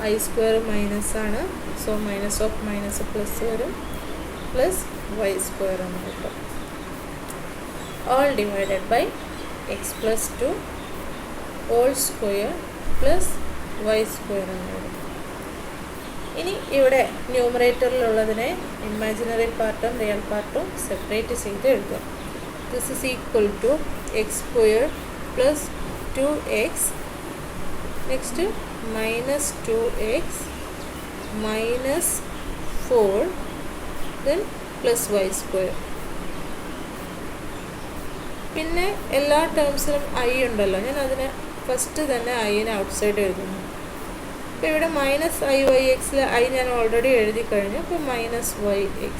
I square minus ആണ്, so minus of minus plus വരും, plus y square എന്ന് കിട്ടും. All divided by x plus 2 whole square plus y square എന്ന് വരും. ഇനി ഇവിടെ ന്യൂമറേറ്ററിലുള്ളതിനെ ഇമാജിനറി പാർട്ടും റിയൽ പാർട്ടും സെപ്പറേറ്റ് ചെയ്ത് എഴുതുക. This is equal to x square plus 2x, next minus 2x minus 4, then plus y square. പിന്നെ എല്ലാ ടേംസിലും I ഉണ്ടല്ലോ, ഞാൻ അതിന് ഫസ്റ്റ് തന്നെ Iനെ ഔട്ട്സൈഡ് എഴുതുന്നു. അപ്പോൾ ഇവിടെ മൈനസ് IYXൽ I ഞാൻ ഓൾറെഡി എഴുതി കഴിഞ്ഞു. അപ്പോൾ മൈനസ് YX,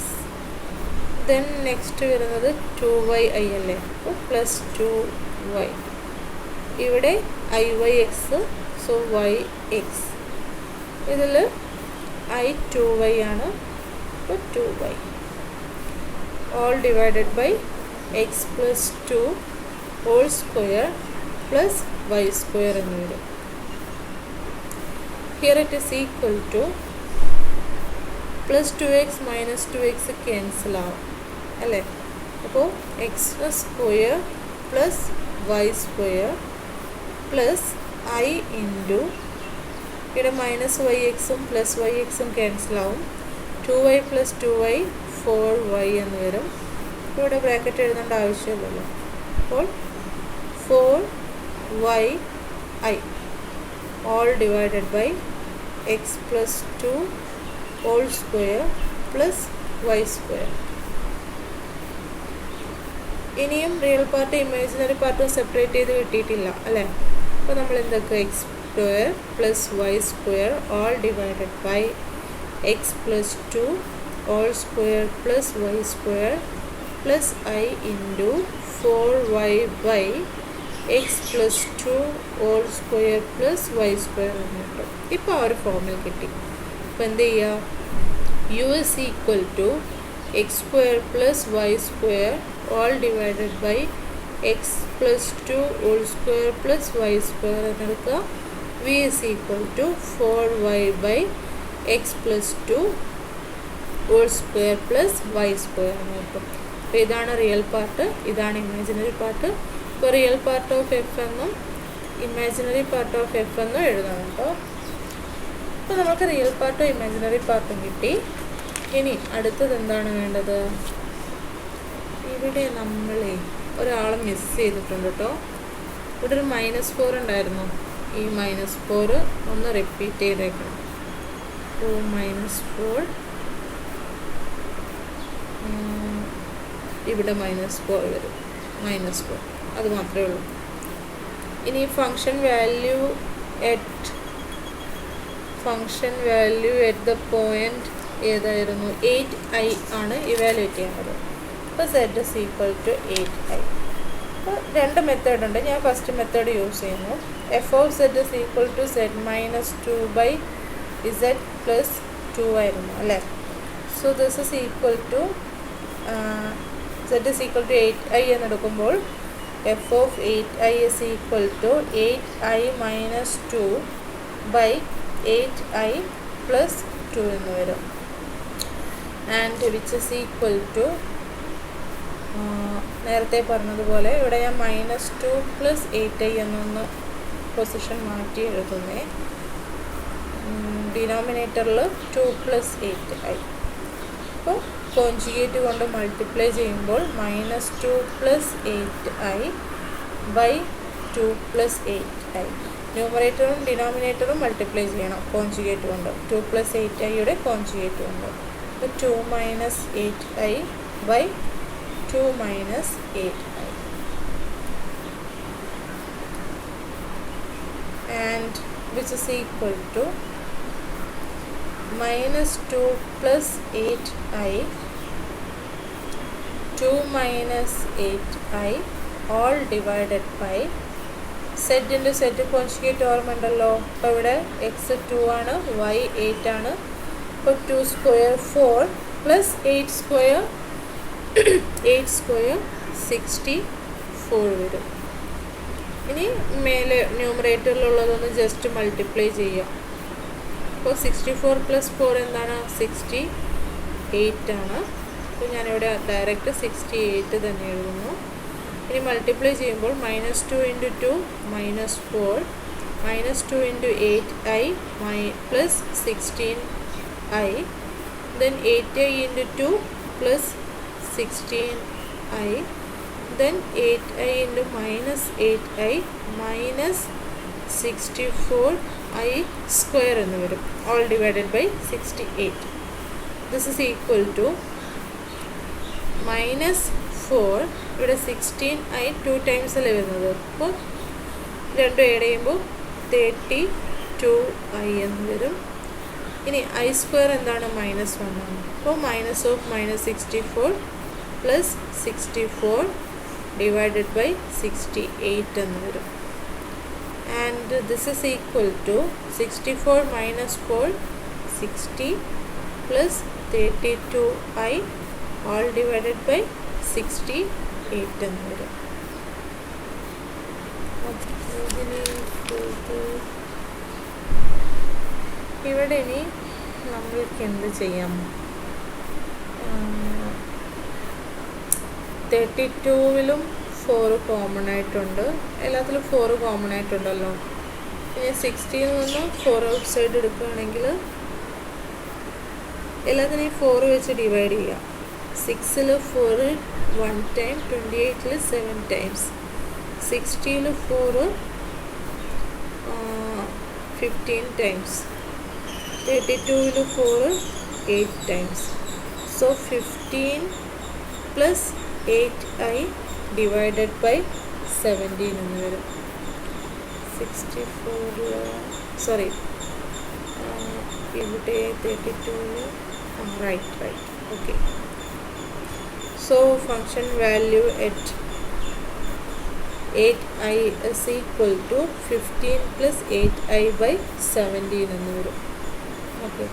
ദെൻ നെക്സ്റ്റ് വരുന്നത് 2YI അല്ലേ, അപ്പോൾ പ്ലസ് 2Y. ഇവിടെ IYX, സോ YX. ഇതിൽ I2Y ആണ്, അപ്പോൾ 2Y. All divided by x plus 2 whole square plus y square എന്ന് വരും. Here it is equal to plus 2x minus 2x cancel ആവും അല്ലേ. അപ്പോൾ x square plus y square plus I into ഇവിടെ minus YXും plus YXും ക്യാൻസൽ ആവും. 2y പ്ലസ് 2y 4y എന്ന് വരും. ഇവിടെ ബ്രാക്കറ്റ് എഴുതേണ്ട ആവശ്യമില്ലല്ലോ. അപ്പോൾ 4YI all divided by x plus 2 whole square plus y square. ഇനിയും റിയൽ പാർട്ട് ഇമാജിനറി പാർട്ടും സെപ്പറേറ്റ് ചെയ്ത് കിട്ടിയിട്ടില്ല അല്ലേ. അപ്പോൾ നമ്മൾ എന്തൊക്കെ x square plus y square all divided by x plus 2 whole square plus y square plus I into 4y by x plus 2 whole square plus y square എന്ന് കിട്ടും. ഇപ്പോൾ ആ ഒരു ഫോമിൽ കിട്ടി. അപ്പോൾ എന്ത് ചെയ്യുക, U is equal to x square plus y square all divided by x plus 2 whole square plus y square എന്നെടുക്കുക. V is equal to 4y by x plus 2 whole square plus y square എന്ന് കിട്ടും. അപ്പോൾ ഇതാണ് real part, ഇതാണ് imaginary part. ഇപ്പോൾ real part of f എന്നും imaginary part of f എന്നും എഴുതാം കേട്ടോ. അപ്പോൾ നമുക്ക് റിയൽ പാർട്ടും ഇമാജിനറി പാർട്ടും കിട്ടി. ഇനി അടുത്തത് എന്താണ് വേണ്ടത്? ഇവിടെ നമ്മളെ ഒരാളെ മിസ് ചെയ്തിട്ടുണ്ട് കേട്ടോ. ഇവിടെ ഒരു -4 ഉണ്ടായിരുന്നു. ഈ -4 ഒന്ന് റിപ്പീറ്റ് ചെയ്തേക്കണം. അപ്പോൾ -4 ഇവിടെ -4 വരും. -4 അത് മാത്രമേ ഉള്ളൂ. ഇനി function value at the point ഏതായിരുന്നു? 8i ആണ് ഇവാലുവേറ്റ് ചെയ്യേണ്ടത്. അപ്പോൾ z is equal to 8i. അപ്പോൾ രണ്ട് മെത്തേഡ് ഉണ്ട്. ഞാൻ ഫസ്റ്റ് മെത്തേഡ് യൂസ് ചെയ്യുന്നു. f of z is equal to z minus 2 by z plus 2 ആയിരുന്നു അല്ലേ. So this is equal to z is equal to 8i എന്നെടുക്കുമ്പോൾ f of 8i is equal to 8i minus 2 by 8i plus 2 എന്ന് വരും. And which is equal to നേരത്തെ പറഞ്ഞതുപോലെ ഇവിടെ ഞാൻ -2 plus 8i എന്നൊന്ന് പൊസിഷൻ മാറ്റി എഴുതുന്നേ. ഡിനോമിനേറ്ററിൽ 2 പ്ലസ് 8i. അപ്പോൾ കോൺജുഗേറ്റ് കൊണ്ട് മൾട്ടിപ്ലൈ ചെയ്യുമ്പോൾ -2 plus 8i by 2 plus 8i. ന്യൂമറേറ്ററും ഡിനോമിനേറ്ററും മൾട്ടിപ്ലൈ ചെയ്യണം കോൺജുഗേറ്റ് കൊണ്ട്. 2 പ്ലസ് 8iയുടെ കോൺജുഗേറ്റ് കൊണ്ട്. അപ്പോൾ 2 minus 8i by 2 minus 8i. And which is equal to -2 plus 8i 2 minus 8i all divided by z into z conjugate ഓർമ്മ ഉണ്ടല്ലോ. അപ്പോൾ ഇവിടെ x 2 ആണ്, y 8 ആണ്. അപ്പോൾ 2 സ്ക്വയർ 4 പ്ലസ് 8 സ്ക്വയർ 64 വരും. ഇനി മേലെ ന്യൂമറേറ്ററിലുള്ളതൊന്ന് ജസ്റ്റ് മൾട്ടിപ്ലൈ ചെയ്യാം. അപ്പോൾ 64 പ്ലസ് 4 എന്താണ്? 68 ആണ്. അപ്പോൾ ഞാനിവിടെ ഡയറക്റ്റ് 68 തന്നെ എഴുതുന്നു. ഇനി മൾട്ടിപ്ലൈ ചെയ്യുമ്പോൾ -2 × 2 -4 -2 × 8i plus 16i then 8i × 2 plus 16i then 8i into minus 8i minus 64i square എന്ന് വരും. all divided by 68. this is equal to -4 ഇവിടെ 16i 2 times അല്ലേ വരുന്നത്. അപ്പോൾ രണ്ടും ആഡ് ചെയ്യുമ്പോൾ 32i എന്ന് വരും. ഇനി i സ്ക്വയർ എന്താണ്? -1 ആണ്. അപ്പോൾ -64 പ്ലസ് 64 ഡിവൈഡഡ് ബൈ 68 എന്ന് വരും. And this is equal to 64 minus 4 60 plus 32i all divided by 68 എന്ന് വരും. ഇവിടെ ഇനി നമ്മൾക്ക് എന്ത് ചെയ്യാം? 32-ലും 4 കോമൺ ആയിട്ടുണ്ട്. എല്ലാത്തിലും 4 കോമൺ ആയിട്ടുണ്ടല്ലോ. ഇനി 60-ൽ നിന്ന് 4 ഔട്ട് സൈഡ് എടുക്കുകയാണെങ്കിൽ എല്ലാത്തിനെയും 4 വെച്ച് ഡിവൈഡ് ചെയ്യാം. 6-ൽ 4 1 ടൈം, 28-ൽ 7 ടൈംസ്, 60-ൽ 4 15 ടൈംസ്, 32-ൽ 4 8 times. So 15 plus 8i divided by 17 എന്ന് വരും. 64 സോറി ഇവിടെ 32 right okay. So function value at 8i is equal to 15 plus 8i by 17 എന്ന് വരും. ഓക്കെ.